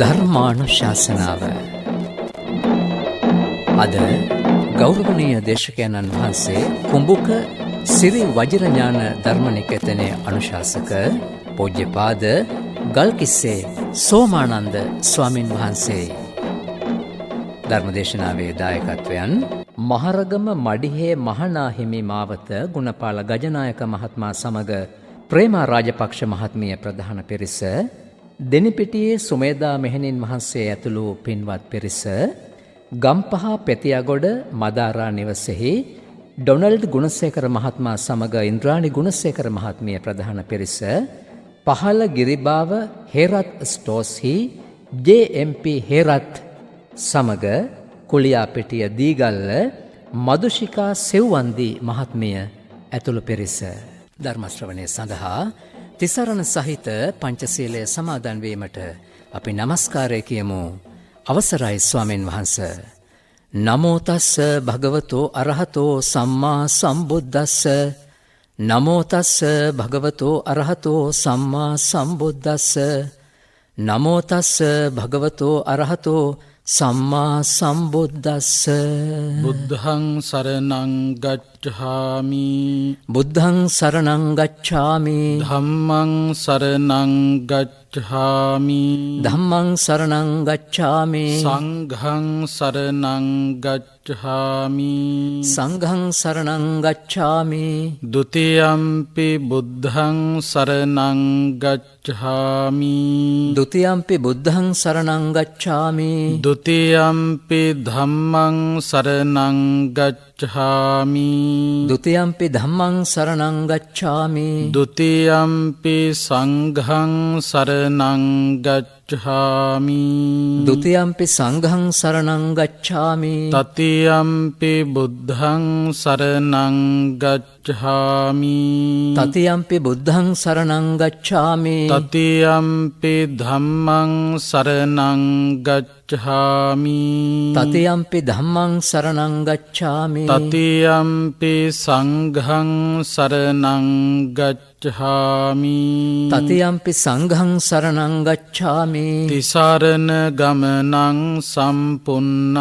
ධර්මානුශාසනාව අද ගෞරවනීය දේශකයන්න් වහන්සේ කුඹුක සිරි වජිරඥාන ධර්මනිකේතනයේ අනුශාසක පූජ්‍යපාද ගල්කිස්සේ සෝමානන්ද ස්වාමින් වහන්සේ ධර්මදේශනාවේ දායකත්වයන් මහරගම මඩිහේ මහනාහිමි මාවත ගුණපාල ගජනායක මහත්මයා සමග ප්‍රේමා රාජපක්ෂ මහත්මිය ප්‍රධාන පිරිස, දෙනිපිටියේ සුමේදා මෙහෙණින් වහන්සේ ඇතුළු පින්වත් පිරිස, ගම්පහ පෙතියගොඩ මදාරා නිවසෙහි ඩොනල්ඩ් ගුණසේකර මහත්මයා සමග ඉන්ද්‍රාණි ගුණසේකර මහත්මිය ප්‍රධාන පිරිස, පහළ ගිරිබාව හේරත් ස්ටෝස්හි JMP හේරත් සමග කුලියාපිටිය දීගල්ල මදුෂිකා සෙව්වන්දි මහත්මිය ඇතුළු පිරිස ධර්ම ශ්‍රවණය සඳහා තිසරණ සහිත පංචශීලය සමාදන් වීමට අපි নমස්කාරය කියමු. අවසරයි ස්වාමින් වහන්සේ. නමෝ තස්ස භගවතෝ අරහතෝ සම්මා සම්බුද්දස්ස. නමෝ තස්ස භගවතෝ අරහතෝ සම්මා සම්බුද්දස්ස. නමෝ තස්ස භගවතෝ අරහතෝ සම්මා සම්බුද්දස්ස. බුද්ධං සරණං ගච්ඡාමි. බුද්ධං සරණං ගච්ඡාමි. ධම්මං සරණං ගච්ඡාමි. ධම්මං සරණං ගච්ඡාමි. සංඝං සරණං ගච්ඡාමි. සංඝං සරණං ගච්ඡාමි. ဒ ුතියම්පි බුද්ධං සරණං ගච්ඡාමි. ဒ ුතියම්පි බුද්ධං සරණං ගච්ඡාමි. ဒ ුතියම්පි ධම්මං සරණං ගච්ඡාමි. ဒ ුතියම්පි ධම්මං සරණං ගච්ඡාමි. ဒ ුතියම්පි සංඝං සරණං ගච්ඡාමි. ဒ ුතියම්පි සංඝං සරණං ගච්ඡාමි. තතියම්පි බුද්ධං සරණං ගච්ඡාමි. තතියම්පි බුද්ධං සරණං ගච්ඡාමි. තතියම්පි ධම්මං සරණං ගච්ඡාමි. තතියම්පි ධම්මං සරණං ගච්ඡාමි. තතියම්පි සංඝං සරණං ගච්ඡාමි. තතියම්පි සංඝං සරණං ගච්ඡාමි. තිසරණ ගමනං සම්පුන්නං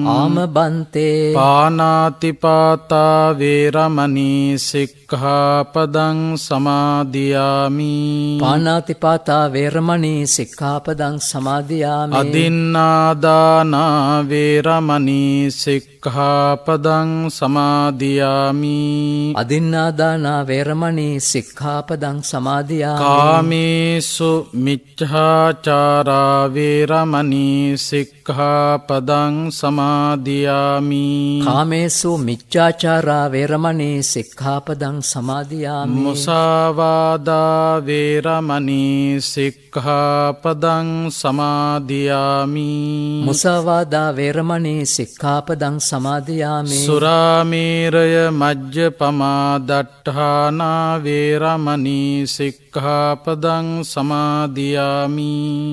ආම බන්තේ පානාතිපාතා වේරමණී සික්ඛාපදං සමාදියාමි. පානාතිපාතා වේරමණී සික්ඛාපදං සමාදියාමි. අදින්නාදානා වේරමණී සික්ඛාපදං සමාදියාමි. අදින්නාදානා වේරමණී සික්ඛාපදං සමාදියාමි. කාමේසු මිච්ඡාචාරා වේරමණී සික්ඛාපදං සමාදියාමි. කාමේසු මිච්ඡාචාරා වේරමණී සික්ඛාපදං සමාදියාමි. මුසාවාදා වේරමණී සික්ඛාපදං සමාදියාමි. මුසාවාදා වේරමණී සික්ඛාපදං සමාදියාමි. සුරාමේරය මජ්ජපමා දට්ඨානා වේරමණී සික්ඛාපදං සමාදියාමි.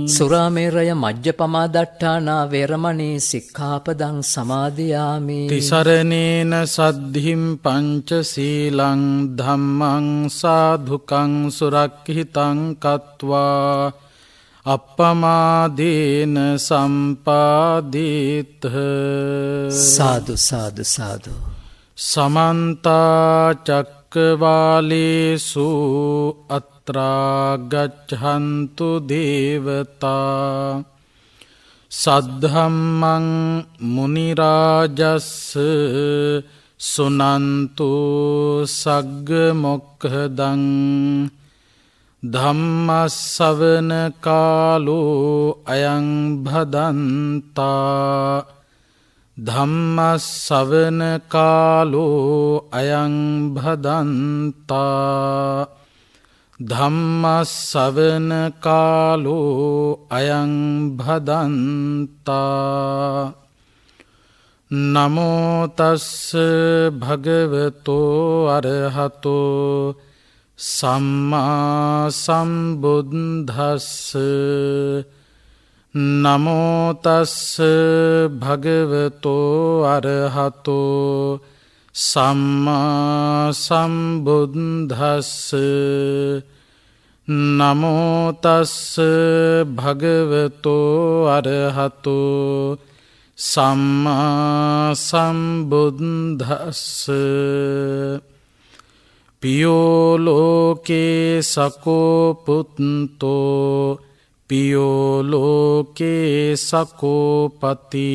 සුරාමේරය මජ්ජපමා දට්ඨානා වේරමණී සික්ඛාපදං සමාදියාමි. තිසරණේන සද්ධිම් පංචශීලං ධම්මං සාධුකං සුරක්ඛිතං කତ୍වා අප්පමාදේන සම්පාදිත. සාදු සාදු සාදු. සමන්ත චක්කවාලේසු අත්‍රා ගච්ඡන්තු දේවතා සද්ධම්මං මුනි රාජස්ස සුනන්තු සග්ග මොක්ඛදං ධම්මස්සවන කාලෝ අයං භදන්තා. ධම්මස්සවන කාලෝ අයං භදන්තා. ධම්මස්සවන කාලෝ අයං භදන්තා. නමෝ තස්ස භගවතෝ අරහතෝ සම්මා සම්බුද්දස්ස. නමෝ තස්ස භගවතෝ අරහතෝ සම්මා සම්බුද්දස්ස. නමෝ තස්ස භගවතෝ අරහතෝ සම්මා සම්බුද්දස්ස පියෝ ලෝකේ සකෝ පුත්තෝ පියෝ ලෝකේ සකෝ පති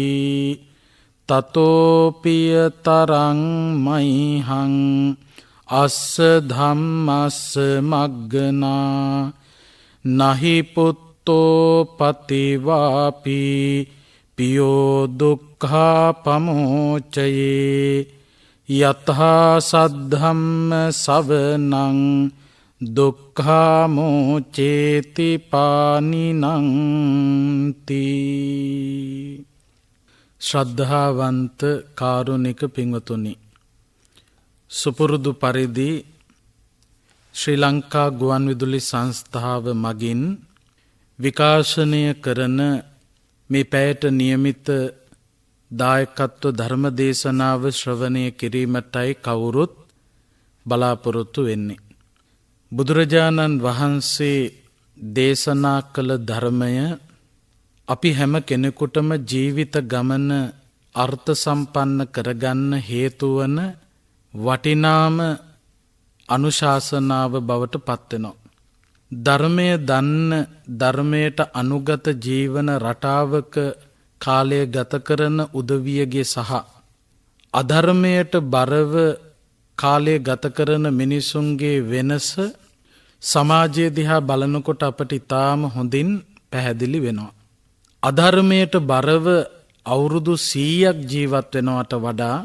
තතෝ පිය තරං මයිහං අස්ස ධම්මස්ස මග්ගනා නහි පුත්තෝ පතිවාපි පියෝ දුක්ඛා පමෝචයේ යතහා සද්ධම්ම සවනං දුක්ඛා මෝචේති පානිනං තී. ශ්‍රද්ධාවන්ත කාරුණික පින්වතුනි, සුපුරුදු පරිදි ශ්‍රී ලංකා ගුවන්විදුලි සංස්ථාව මගින් විකාශනය කරන මේ පැයට නියමිත දායකත්ව ධර්ම දේශනාව ශ්‍රවණය කිරීමටයි කවුරුත් බලාපොරොත්තු වෙන්නේ. බුදුරජාණන් වහන්සේ දේශනා කළ ධර්මය අපි හැම කෙනෙකුටම ජීවිත ගමන අර්ථ සම්පන්න කරගන්න හේතුවන වටිනාම අනුශාසනාව බවට පත්වෙනවා. ධර්මය දන්න, ධර්මයට අනුගත ජීවන රටාවක කාලය ගත කරන උදවියගේ සහ අධර්මයට බරව කාලය ගත කරන මිනිසුන්ගේ වෙනස සමාජය දිහා බලනකොට අපට ඉතාම හොඳින් පැහැදිලි වෙනවා. අධර්මයට බරව අවුරුදු 100ක් ජීවත් වෙනවට වඩා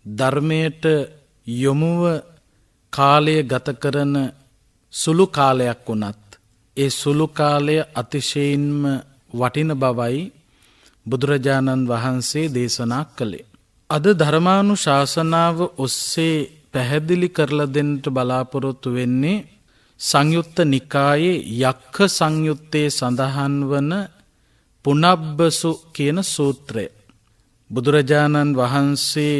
ධර්මයට යොමුව කාලය ගත කරන සුළු කාලයක් වුණත් ඒ සුළු කාලය අතිශයින්ම වටින බවයි බුදුරජාණන් වහන්සේ දේශනා කළේ. අද ධර්මානුශාසනාව ඔස්සේ පැහැදිලි කරලා දෙන්නට බලාපොරොත්තු වෙන්නේ සංයුත්ත නිකායේ යක්ඛ සංයුත්තේ සඳහන් වන පුනබ්බසු කියන සූත්‍රය. බුදුරජාණන් වහන්සේ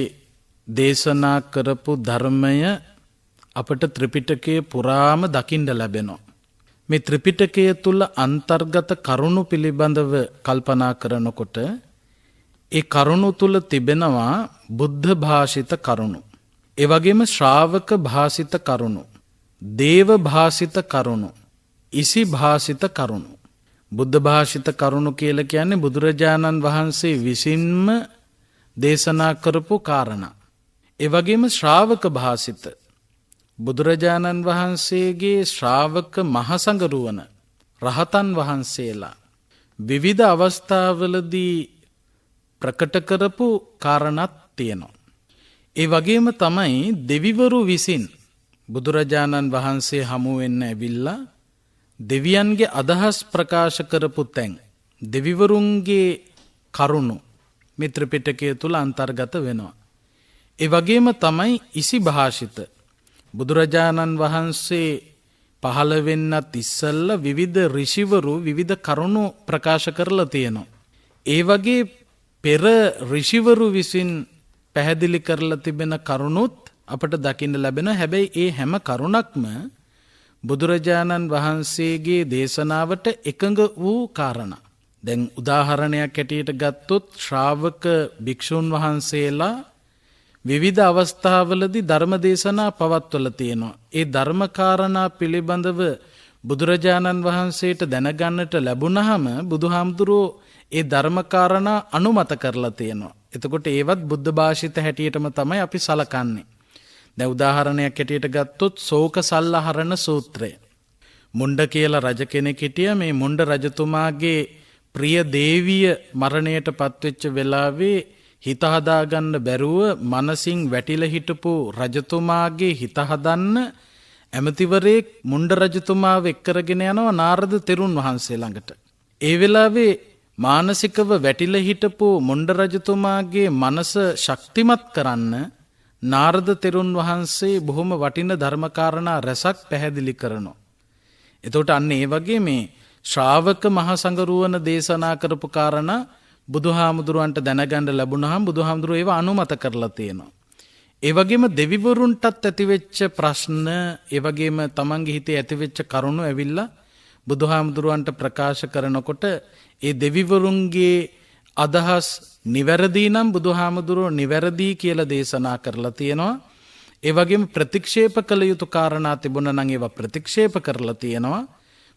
දේශනා කරපු ධර්මය අපට ත්‍රිපිටකයේ පුරාම දකින්න ලැබෙනවා. මේ ත්‍රිපිටකය තුල අන්තර්ගත කරුණු පිළිබඳව කල්පනා කරනකොට ඒ කරුණු තුල තිබෙනවා බුද්ධ භාෂිත කරුණු, ඒ වගේම ශ්‍රාවක භාෂිත කරුණු, දේව භාෂිත කරුණු, ඉසි භාෂිත කරුණු. බුද්ධ භාෂිත කරුණු කියලා කියන්නේ බුදුරජාණන් වහන්සේ විසින්ම දේශනා කරපු කාරණා. ඒ වගේම ශ්‍රාවක භාෂිත බුදුරජාණන් වහන්සේගේ ශ්‍රාවක මහසඟරුවන රහතන් වහන්සේලා විවිධ අවස්ථාවලදී ප්‍රකට කරපු කාරණාත් තියෙනවා. ඒ වගේම තමයි දෙවිවරු විසින් බුදුරජාණන් වහන්සේ හමු වෙන්න ඇවිල්ලා දෙවියන්ගේ අදහස් ප්‍රකාශ කරපු තැන්, දෙවිවරුන්ගේ කරුණු මේ ත්‍රිපිටකය තුල අන්තර්ගත වෙනවා. ඒ වගේම තමයි ඉසි භාෂිත බුදුරජාණන් වහන්සේ පහළ වෙන්නත් ඉස්සෙල්ලා විවිධ ඍෂිවරු විවිධ කරුණු ප්‍රකාශ කරලා තියෙනවා. ඒ වගේ පෙර ඍෂිවරු විසින් පැහැදිලි කරලා තිබෙන කරුණුත් අපට දකින්න ලැබෙනවා. හැබැයි ඒ හැම කරුණක්ම බුදුරජාණන් වහන්සේගේ දේශනාවට එකඟ වූ කාරණා. දැන් උදාහරණයක් ඇටියට ගත්තොත් ශ්‍රාවක භික්ෂුන් වහන්සේලා විවිධ අවස්ථාවලදී ධර්ම දේශනා පවත්වලා තියෙනවා. ඒ ධර්ම කාරණා පිළිබඳව බුදුරජාණන් වහන්සේට දැනගන්නට ලැබුණාම බුදුහාමුදුරුවෝ ඒ ධර්ම කාරණා අනුමත කරලා තියෙනවා. එතකොට ඒවත් බුද්ධ භාෂිත හැටියටම තමයි අපි සලකන්නේ. දැන් උදාහරණයක් හැටියට ගත්තොත් ශෝක සල්ලහරණ සූත්‍රය. මුණ්ඩ කියලා රජ කෙනෙක් හිටියා. මේ මුණ්ඩ රජතුමාගේ ප්‍රිය දේවිය මරණයට පත්වෙච්ච වෙලාවේ හිත හදාගන්න බැරුව මනසින් වැටිලා හිටපු රජතුමාගේ හිත හදන්න ඇමතිවරයෙක් මුණ්ඩ රජතුමාව එක්කරගෙන යනවා නාරද තෙරුන් වහන්සේ ළඟට. ඒ වෙලාවේ මානසිකව වැටිලා හිටපු මුණ්ඩ රජතුමාගේ මනස ශක්තිමත් කරන්න නාරද තෙරුන් වහන්සේ බොහොම වටින ධර්මකාරණා රැසක් පැහැදිලි කරනවා. එතකොට අන්න ඒ වගේ මේ ශ්‍රාවක මහසඟරුවන දේශනා කරපු කාරණා බුදුහාමුදුරුවන්ට දැනගන්න ලැබුණාම බුදුහාමුදුරුවෝ ඒව අනුමත කරලා තියෙනවා. ඒ වගේම දෙවිවරුන්ටත් ඇතිවෙච්ච ප්‍රශ්න, ඒ වගේම තමන්ගේ හිතේ ඇතිවෙච්ච කරුණු ඇවිල්ලා බුදුහාමුදුරුවන්ට ප්‍රකාශ කරනකොට ඒ දෙවිවරුන්ගේ අදහස් නිවැරදි නම් බුදුහාමුදුරුවෝ නිවැරදි කියලා දේශනා කරලා තියෙනවා. ඒ වගේම ප්‍රතික්ෂේප කළ යුතු කාරණා තිබුණා නම් ඒවා ප්‍රතික්ෂේප කරලා තියෙනවා.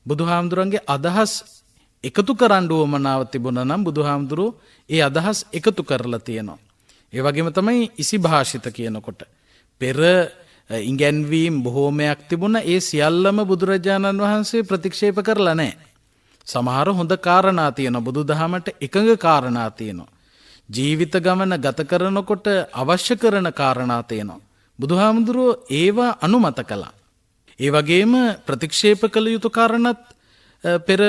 බුදුහාමුදුරන්ගේ අදහස් එකතු කරන්න උවමනාව තිබුණා නම් බුදුහාමුදුරුවෝ ඒ අදහස් එකතු කරලා තියෙනවා. ඒ වගේම තමයි ඉසි භාෂිත කියනකොට පෙර ඉගැන්වීම් බොහෝමයක් තිබුණා. ඒ සියල්ලම බුදුරජාණන් වහන්සේ ප්‍රතික්ෂේප කරලා නැහැ. සමහර හොඳ කාරණා තියෙනවා. බුදුදහමට එකඟ කාරණා තියෙනවා. ජීවිත ගමන ගත කරනකොට අවශ්‍ය කරන කාරණා තියෙනවා. බුදුහාමුදුරුවෝ ඒවා අනුමත කළා. ඒ වගේම ප්‍රතික්ෂේප කළ යුතු කාරණත් පෙර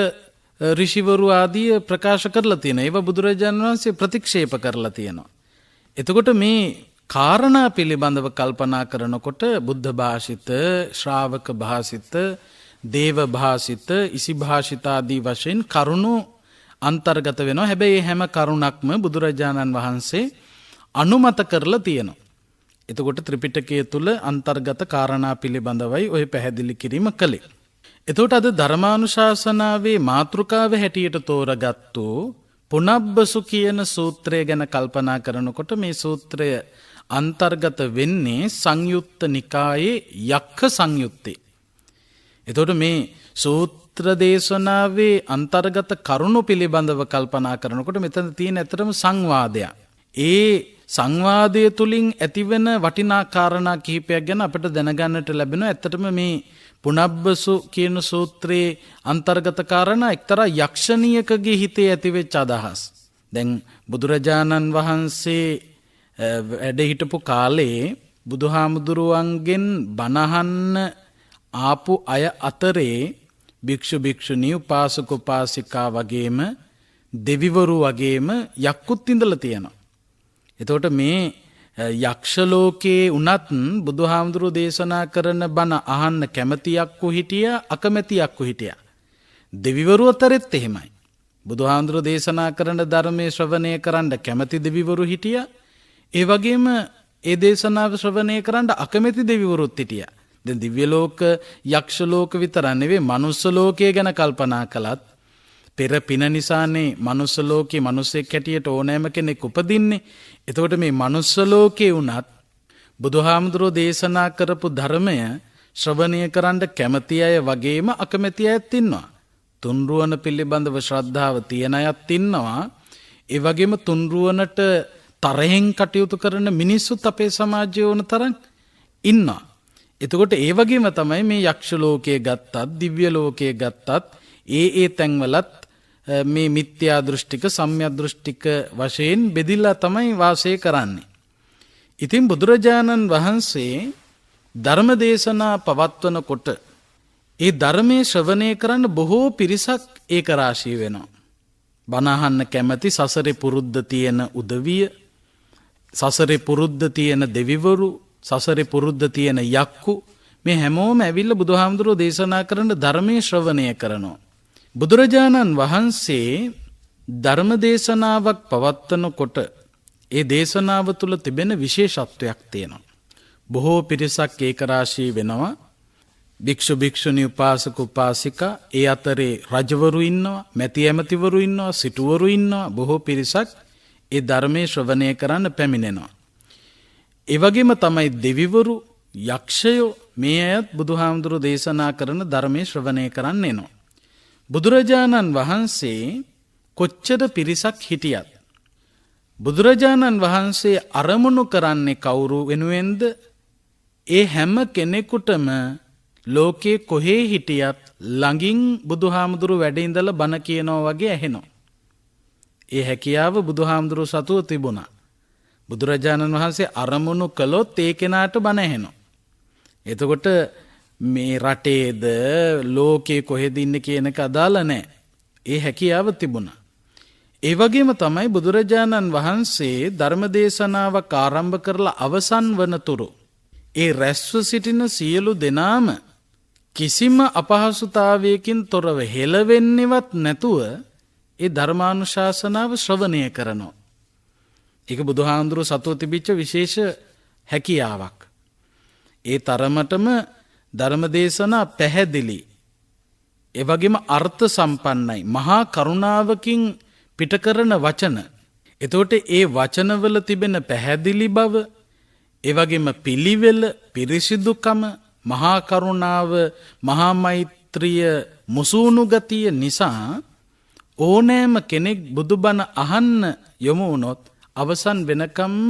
ඍෂිවරු ආදී ප්‍රකාශ කරලා තියෙනවා. ඒවා බුදුරජාණන් වහන්සේ ප්‍රතික්ෂේප කරලා තියෙනවා. එතකොට මේ කාරණා පිළිබඳව කල්පනා කරනකොට බුද්ධ භාෂිත, ශ්‍රාවක භාෂිත, දේව භාෂිත, ඉසි භාෂිත ආදී වශයෙන් කරුණු අන්තර්ගත වෙනවා. හැබැයි හැම කරුණක්ම බුදුරජාණන් වහන්සේ අනුමත කරලා තියෙනවා. එතකොට ත්‍රිපිටකය තුල අන්තර්ගත කාරණා පිළිබඳවයි ඔය පැහැදිලි කිරීම කළේ. එතකොට අද ධර්මානුශාසනාවේ මාතෘකාව හැටියට තෝරගත්තු පුනබ්බසු කියන සූත්‍රය ගැන කල්පනා කරනකොට මේ සූත්‍රය අන්තර්ගත වෙන්නේ සංයුත්ත නිකායේ යක්ඛ සංයුත්තේ. එතකොට මේ සූත්‍ර දේශනාවේ අන්තර්ගත කරුණු පිළිබඳව කල්පනා කරනකොට මෙතන තියෙන ඇත්තටම සංවාදයක්. ඒ සංවාදය තුලින් ඇතිවෙන වටිනා කාරණා කිහිපයක් ගැන අපිට දැනගන්නට ලැබෙනවා. ඇත්තටම මේ පුනබ්බසු කියන සූත්‍රයේ අන්තර්ගත කාරණා එක්තරා යක්ෂණියකගේ හිතේ ඇතිවෙච්ච අදහස්. දැන් බුදුරජාණන් වහන්සේ වැඩ හිටපු කාලේ බුදුහාමුදුරුවන්ගෙන් බණහන්න ආපු අය අතරේ භික්ෂු භික්ෂුණී උපාසක උපාසිකා වගේම දෙවිවරු වගේම යක්කුත් ඉඳලා තියෙනවා. එතකොට මේ යක්ෂ ලෝකේ උනත් බුදුහාමුදුරුවෝ දේශනා කරන බණ අහන්න කැමති යක්කු හිටියා, අකමැති යක්කු හිටියා. දෙවිවරු අතරෙත් එහෙමයි. බුදුහාමුදුරුවෝ දේශනා කරන ධර්මයේ ශ්‍රවණය කරන්න කැමති දෙවිවරු හිටියා. ඒ වගේම ඒ දේශනාව ශ්‍රවණය කරන්න අකමැති දෙවිවරුත් හිටියා. දැන් දිව්‍ය ලෝක, යක්ෂ ලෝක විතර නෙවෙයි මනුස්ස ලෝකය ගැන කල්පනා කළත් පෙර පින නිසානේ මනුස්ස ලෝකේ මිනිසෙක් හැටියට ඕනෑම කෙනෙක් උපදින්නේ. එතකොට මේ මනුස්ස ලෝකේ වුණත් බුදුහාමුදුරෝ දේශනා කරපු ධර්මය ශ්‍රවණය කරන්න කැමති අය වගේම අකමැති අයත් ඉන්නවා. තුන්රුවන පිළිබඳව ශ්‍රද්ධාව තියෙන අයත් ඉන්නවා. ඒ වගේම තුන්රුවනට තරහෙන් කටයුතු කරන මිනිස්සුත් අපේ සමාජයේ වුණ තරම් ඉන්නවා. එතකොට ඒ වගේම තමයි මේ යක්ෂ ලෝකයේ ගත්තත්, දිව්‍ය ලෝකයේ ගත්තත් ඒ තැන්වලත් මේ මිත්‍යා දෘෂ්ටික, සම්‍යක් දෘෂ්ටික වශයෙන් බෙදිලා තමයි වාසය කරන්නේ. ඉතින් බුදුරජාණන් වහන්සේ ධර්ම දේශනා පවත්වනකොට ඒ ධර්මයේ ශ්‍රවණය කරන්න බොහෝ පිරිසක් ඒක රාශී වෙනවා. බණ අහන්න කැමති, සසරේ පුරුද්ද තියෙන උදවිය, සසරේ පුරුද්ද තියෙන දෙවිවරු, සසරේ පුරුද්ද තියෙන යක්කු, මේ හැමෝම ඇවිල්ලා බුදුහාමුදුරුවෝ දේශනා කරන ධර්මයේ ශ්‍රවණය කරනවා. බුදුරජාණන් වහන්සේ ධර්ම දේශනාවක් පවත්වනකොට ඒ දේශනාව තුළ තිබෙන විශේෂත්වයක් තියෙනවා. බොහෝ පිරිසක් ඒක රාශී වෙනවා. භික්ෂු භික්ෂුණී උපාසක උපාසිකා, ඒ අතරේ රජවරු ඉන්නවා, මැති ඇමතිවරු ඉන්නවා, සිටුවරු ඉන්නවා. බොහෝ පිරිසක් ඒ ධර්මයේ ශ්‍රවණය කරන්න පැමිණෙනවා. ඒ වගේම තමයි දෙවිවරු, යක්ෂයෝ, මේ අයත් බුදුහාමුදුරුවෝ දේශනා කරන ධර්මයේ ශ්‍රවණය කරන්න එනවා. බුදුරජාණන් වහන්සේ කොච්චර පිරිසක් හිටියත් බුදුරජාණන් වහන්සේ අරමුණු කරන්නේ කවුරු වෙනුවෙන්ද? ඒ හැම කෙනෙකුටම ලෝකේ කොහේ හිටියත් ළඟින් බුදුහාමුදුරුවෝ වැඩ ඉඳලා බණ කියනවා වගේ ඇහෙනවා. ඒ හැකියාව බුදුහාමුදුරුවෝ සතුව තිබුණා. බුදුරජාණන් වහන්සේ අරමුණු කළොත් ඒ කෙනාට බණ ඇහෙනවා. එතකොට මේ රටේද ලෝකේ කොහෙද ඉන්නේ කියන එක අදාළ නැහැ. ඒ හැකියාව තිබුණා. ඒ වගේම තමයි බුදුරජාණන් වහන්සේ ධර්මදේශනාවක් ආරම්භ කරලා අවසන් වනතුරු ඒ රැස්ව සිටින සියලු දෙනාම කිසිම අපහසුතාවයකින් තොරව හෙළවෙන්නේවත් නැතුව ඒ ධර්මානුශාසනාව ශ්‍රවණය කරනවා. ඒක බුදුහාමුදුරුවෝ සතුව තිබිච්ච විශේෂ හැකියාවක්. ඒ තරමටම ධර්මදේශනා පැහැදිලි. ඒ වගේම අර්ථ සම්පන්නයි. මහා කරුණාවකින් පිට කරන වචන. එතකොට ඒ වචනවල තිබෙන පැහැදිලි බව, ඒ වගේම පිළිවෙල, පිරිසිදුකම, මහා කරුණාව, මහා මෛත්‍රිය, මුසුණු ගතිය නිසා ඕනෑම කෙනෙක් බුදුබණ අහන්න යොමු වුණොත් අවසන් වෙනකම්ම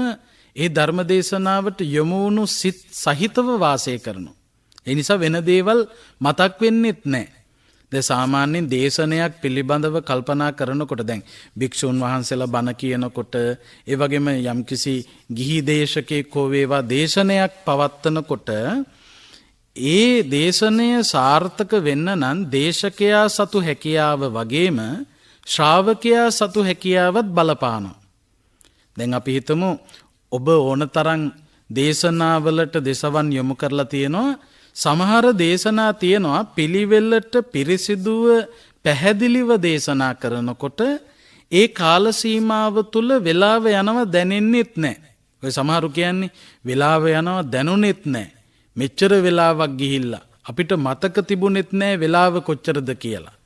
ඒ ධර්මදේශනාවට යොමු වුණු සිත් සහිතව වාසය කරනවා. ඒ නිසා වෙන දේවල් මතක් වෙන්නෙත් නැහැ. දැන් සාමාන්‍යයෙන් දේශනයක් පිළිබඳව කල්පනා කරනකොට දැන් භික්ෂුන් වහන්සේලා බණ කියනකොට ඒ වගේම යම්කිසි ගිහි දේශකෙක් හෝ වේවා දේශනයක් පවත්වනකොට ඒ දේශනය සාර්ථක වෙන්න නම් දේශකයා සතු හැකියාව වගේම ශ්‍රාවකයා සතු හැකියාවත් බලපානවා. දැන් අපි හිතමු ඔබ ඕනතරම් දේශනාවලට දෙසවන් යොමු කරලා තියෙනවා. සමහර දේශනා තියෙනවා පිළිවෙලට පිරිසිදුව පැහැදිලිව දේශනා කරනකොට ඒ කාල සීමාව තුල වෙලාව යනවා දැනෙන්නෙත් නැහැ. ඔය සමහරු කියන්නේ වෙලාව යනවා දැනුනෙත් නැහැ. මෙච්චර වෙලාවක් ගිහිල්ලා අපිට මතක තිබුණෙත් නැහැ වෙලාව කොච්චරද කියලා.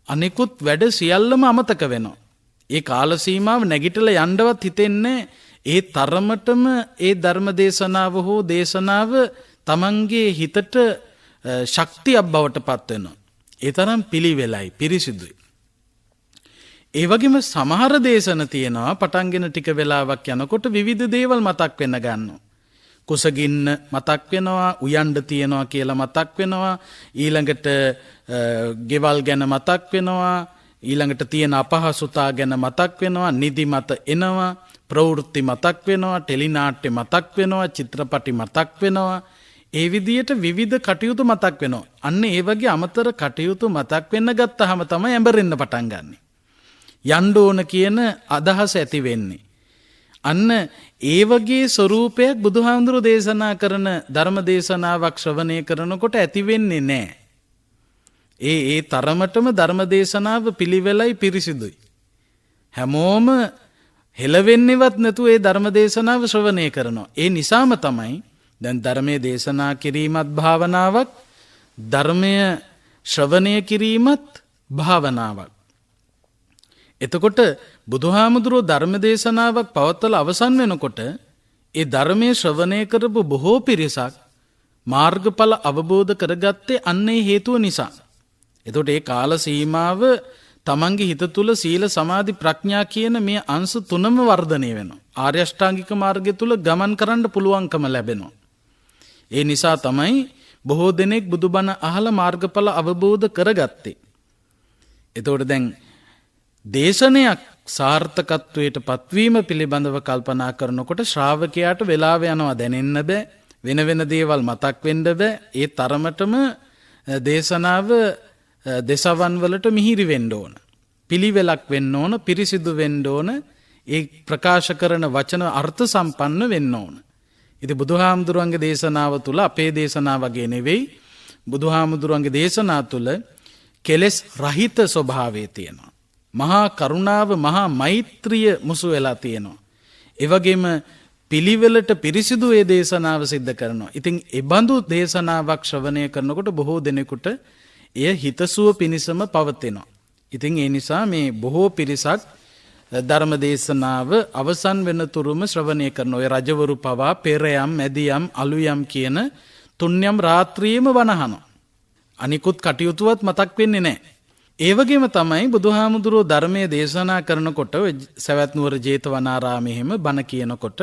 අනිකුත් වැඩ සියල්ලම අමතක වෙනවා. ඒ කාල සීමාව නැගිටලා යන්නවත් හිතෙන්නේ ඒ තරමටම ඒ ධර්ම දේශනාව හෝ දේශනාව තමන්ගේ හිතට ශක්තියක් බවට පත් වෙනවා. ඒ තරම් පිළිවෙලයි, පිරිසිදුයි. ඒ වගේම සමහර දේශන තියෙනවා පටන්ගෙන ටික වෙලාවක් යනකොට විවිධ දේවල් මතක් වෙන්න ගන්නවා. කුසගින්න මතක් වෙනවා, උයන්ඩ තියෙනවා කියලා මතක් වෙනවා, ඊළඟට ගෙවල් ගැන මතක් වෙනවා, ඊළඟට තියෙන අපහසුතා ගැන මතක් වෙනවා, නිදි මත එනවා, ප්‍රවෘත්ති මතක් වෙනවා, ටෙලිනාට්‍ය මතක් වෙනවා, චිත්‍රපටි මතක් වෙනවා. ඒ විදියට විවිධ කටයුතු මතක් වෙනවා. අන්න ඒ වගේ අමතර කටයුතු මතක් වෙන්න ගත්තාම තමයි ඇඹරෙන්න පටන් ගන්නෙ. යන්න ඕන කියන අදහස ඇති වෙන්නේ. අන්න ඒ වගේ ස්වરૂපයක් බුදුහාමුදුරෝ දේශනා කරන ධර්ම දේශනාවක් ශ්‍රවණය කරනකොට ඇති වෙන්නේ නැහැ. ඒ තරමටම ධර්ම දේශනාව පිළිවෙලයි පිරිසිදුයි. හැමෝම හෙලවෙන්නේවත් නැතුව ඒ ධර්ම දේශනාව ශ්‍රවණය කරනවා. ඒ නිසාම තමයි දැන් ධර්මයේ දේශනා කිරීමත් භාවනාවක්, ධර්මය ශ්‍රවණය කිරීමත් භාවනාවක්. එතකොට බුදුහාමුදුරුවෝ ධර්ම දේශනාවක් පවත්වලා අවසන් වෙනකොට ඒ ධර්මයේ ශ්‍රවණය කරපු බොහෝ පිරිසක් මාර්ගඵල අවබෝධ කරගත්තේ අන්නේ හේතුව නිසා. එතකොට ඒ කාල සීමාව තමන්ගේ හිත තුළ සීල සමාධි ප්‍රඥා කියන මේ අංශ තුනම වර්ධනය වෙනවා. ආර්ය අෂ්ටාංගික මාර්ගය තුල ගමන් කරන්න පුළුවන්කම ලැබෙනවා. ඒ නිසා තමයි බොහෝ දෙනෙක් බුදුබණ අහලා මාර්ගඵල අවබෝධ කරගත්තේ. එතකොට දැන් දේශනයක් සාර්ථකත්වයට පත්වීම පිළිබඳව කල්පනා කරනකොට ශ්‍රාවකයාට වෙලාව යනවා දැනෙන්න බෑ, වෙන වෙන දේවල් මතක් වෙන්න බෑ. ඒ තරමටම දේශනාව දෙසවන් වලට මිහිරි වෙන්න ඕන, පිළිවෙලක් වෙන්න ඕන, පිරිසිදු වෙන්න ඕන, ඒ ප්‍රකාශ කරන වචන අර්ථ සම්පන්න වෙන්න ඕන. ඉතින් බුදුහාමුදුරන්ගේ දේශනාව තුළ අපේ දේශනාව වගේ නෙවෙයි, බුදුහාමුදුරන්ගේ දේශනා තුළ කෙලෙස් රහිත ස්වභාවය තියෙනවා. මහා කරුණාව, මහා මෛත්‍රිය මුසු වෙලා තියෙනවා. ඒ වගේම පිළිවෙලට පිරිසිදු ඒ දේශනාව සිද්ධ කරනවා. ඉතින් ඒ බඳු දේශනාවක් ශ්‍රවණය කරනකොට බොහෝ දෙනෙකුට එය හිතසුව පිණිසම පවතිනවා. ඉතින් ඒ නිසා මේ බොහෝ පිරිසක් ධර්ම දේශනාව අවසන් වෙන තුරුම ශ්‍රවණය කරන ඔය රජවරු පවා පෙරයම්, මැදියම්, අලුයම් කියන තුන්යම් රාත්‍රියේම වනහනවා. අනිකුත් කටයුතුවත් මතක් වෙන්නේ නැහැ. ඒ වගේම තමයි බුදුහාමුදුරුවෝ ධර්මයේ දේශනා කරනකොට සවැත් නුවර ජේතවනාරාමයේ හිම බණ කියනකොට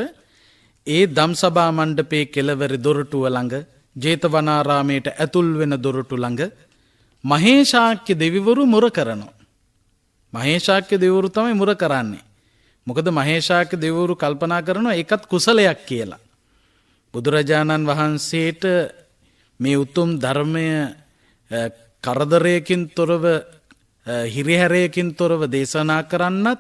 ඒ ධම්සභා මණ්ඩපයේ කෙළවර දොරටුව ළඟ, ජේතවනාරාමයට ඇතුල් වෙන දොරටු ළඟ මහේශාක්‍ය දෙවිවරු මුර කරනවා. මහේශාක්‍ය දෙවිවරු තමයි මුර කරන්නේ. මොකද මහේශාක්‍ය දෙවිවරු කල්පනා කරනවා ඒකත් කුසලයක් කියලා. බුදුරජාණන් වහන්සේට මේ උතුම් ධර්මය කරදරයකින් තොරව, හිරිහැරයකින් තොරව දේශනා කරන්නත්,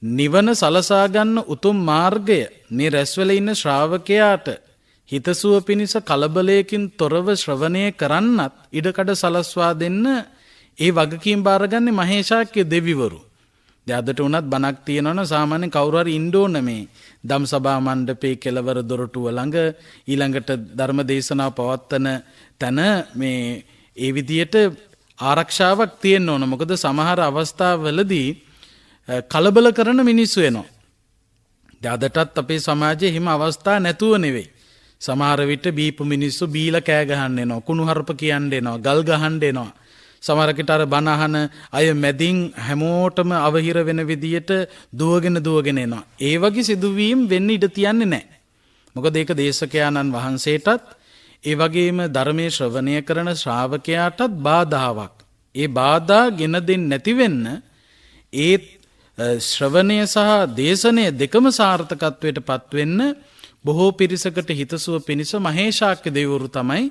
නිවන සලසා ගන්න උතුම් මාර්ගය මේ රැස්වල ඉන්න ශ්‍රාවකයාට හිතසුව පිණිස කලබලයකින් තොරව ශ්‍රවණය කරන්නත් ඉඩකඩ සලස්වා දෙන්න ඒ වගකීම් බාරගන්නේ මහේශාක්‍ය දෙවිවරු. අදට උනත් බණක් තියෙනවනේ සාමාන්‍යයෙන් කවුරු හරි ඉන්න ඕන මේ ධම්සභා මණ්ඩපේ කෙළවර දොරටුව ළඟ ඊළඟට ධර්ම දේශනාව පවත්වන තැන මේ ඒ විදියට ආරක්ෂාවක් තියෙන්න ඕන. මොකද සමහර අවස්ථාවලදී කලබල කරන මිනිස්සු එනවා. අදටත් අපේ සමාජයේ හිම අවස්ථා නැතුව නෙවෙයි. සමහර විට බීපු මිනිස්සු බීලා කෑ ගහන්න එනවා, කුණුහරුප කියන්න එනවා, ගල් ගහන්න එනවා. සමහරකට අර බණ අහන අය මැදින් හැමෝටම අවහිර වෙන විදියට දුවගෙන එනවා. ඒ වගේ සිදුවීම් වෙන්න ඉඩ තියන්නේ නැහැ. මොකද ඒක දේශකයාණන් වහන්සේටත් ඒ වගේම ධර්මයේ ශ්‍රවණය කරන ශ්‍රාවකයාටත් බාධාවක්. ඒ බාධා ගෙන දෙන්නේ නැති වෙන්න ඒ ශ්‍රවණය සහ දේශනය දෙකම සාර්ථකත්වයට පත්වෙන්න බොහෝ පිරිසකට හිතසුව පිණිස මහේශාක්‍ය දෙවිවරු තමයි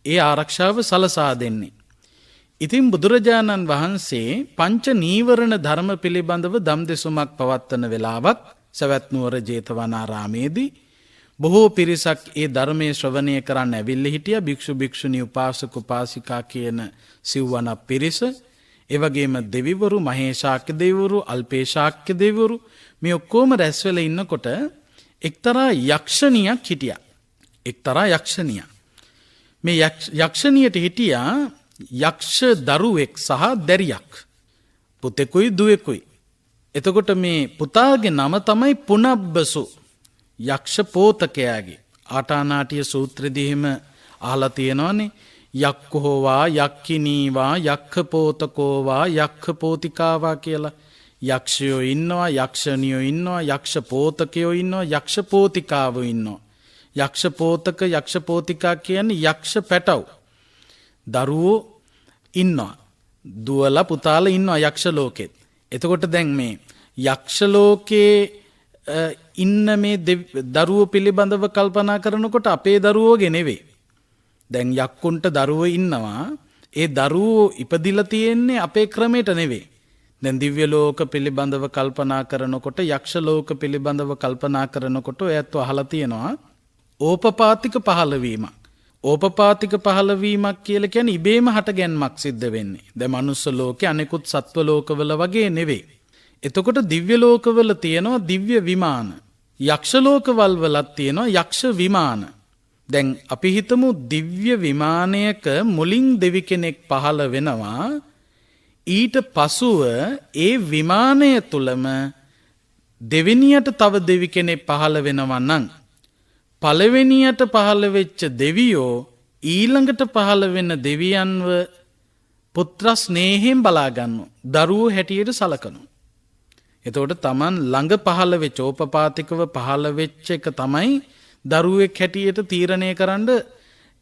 ඒ ආරක්ෂාව සලසා දෙන්නේ. ඉතින් බුදුරජාණන් වහන්සේ පංච නීවරණ ධර්ම පිළිබඳව දම් දෙසුමක් පවත්වන වෙලාවක් සවැත් නුවර ජේතවනාරාමේදී බොහෝ පිරිසක් ඒ ධර්මයේ ශ්‍රවණය කරන්න ඇවිල්ලා හිටියා. භික්ෂු භික්ෂුණී උපාසක උපාසිකා කියන සිව්වන පිරිස, ඒ වගේම දෙවිවරු, මහේශාක්‍ය දෙවිවරු, අල්පේශාක්‍ය දෙවිවරු මේ ඔක්කොම රැස් වෙලා ඉන්නකොට එක්තරා යක්ෂණියක් හිටියා. එක්තරා යක්ෂණියක්. මේ යක්ෂණියට හිටියා යක්ෂ දරුවෙක් සහ දැරියක්. පුතෙකුයි දුවෙකුයි. එතකොට මේ පුතාගේ නම තමයි පුනබ්බසු. යක්ෂ පෝතකයාගේ ආටානාටිය සූත්‍රයේදී එහෙම අහලා තියෙනවානේ. යක්ඛෝවා යක්ඛිනීවා යක්ඛ පෝතකෝවා යක්ඛ පෝතිකාවා කියලා. යක්ෂයෝ ඉන්නවා, යක්ෂණියෝ ඉන්නවා, යක්ෂ පෝතකයෝ ඉන්නවා, යක්ෂ පෝතිකාවෝ ඉන්නවා. යක්ෂ පෝතක යක්ෂ පෝතිකා කියන්නේ යක්ෂ පැටව්. දරුවෝ ඉන්නවා. දුවලා පුතාලා ඉන්නවා යක්ෂ ලෝකෙත්. එතකොට දැන් මේ යක්ෂ ලෝකේ ඉන්න මේ දරුවෝ පිළිබඳව කල්පනා කරනකොට අපේ දරුවෝගේ නෙවෙයි. දැන් යක්කුන්ට දරුවෝ ඉන්නවා. ඒ දරුවෝ ඉපදිලා තියෙන්නේ අපේ ක්‍රමයට නෙවෙයි. දැන් දිව්‍ය ලෝක පිළිබඳව කල්පනා කරනකොට, යක්ෂ ලෝක පිළිබඳව කල්පනා කරනකොට ඔයත් අහලා තියෙනවා ඕපපාතික පහළවීමක්. ඕපපාතික පහළවීමක් කියලා කියන්නේ ඉබේම හටගැන්මක් සිද්ධ වෙන්නේ. දැන් මනුස්ස ලෝකේ අනෙකුත් සත්ව ලෝකවල වගේ නෙවෙයි. එතකොට දිව්‍ය ලෝකවල තියෙනවා දිව්‍ය විමාන. යක්ෂ ලෝකවල වලත් තියෙනවා යක්ෂ විමාන. දැන් අපි හිතමු දිව්‍ය විමානයක මුලින් දෙවි කෙනෙක් පහළ වෙනවා. ඊට පසුව ඒ විමානය තුලම දෙවෙනියට තව දෙවි කෙනෙක් පහළ වෙනවා නම් පළවෙනියට පහළ වෙච්ච දෙවියෝ ඊළඟට පහළ වෙන දෙවියන්ව පුත්‍ර ස්නේහයෙන් බලා ගන්නවා. දරුවෝ හැටියට සලකනවා. එතකොට Taman ළඟ පහළ වෙච්ච ඕපපාතිකව පහළ වෙච්ච එක තමයි දරුවෙක් හැටියට තීරණය කරන්න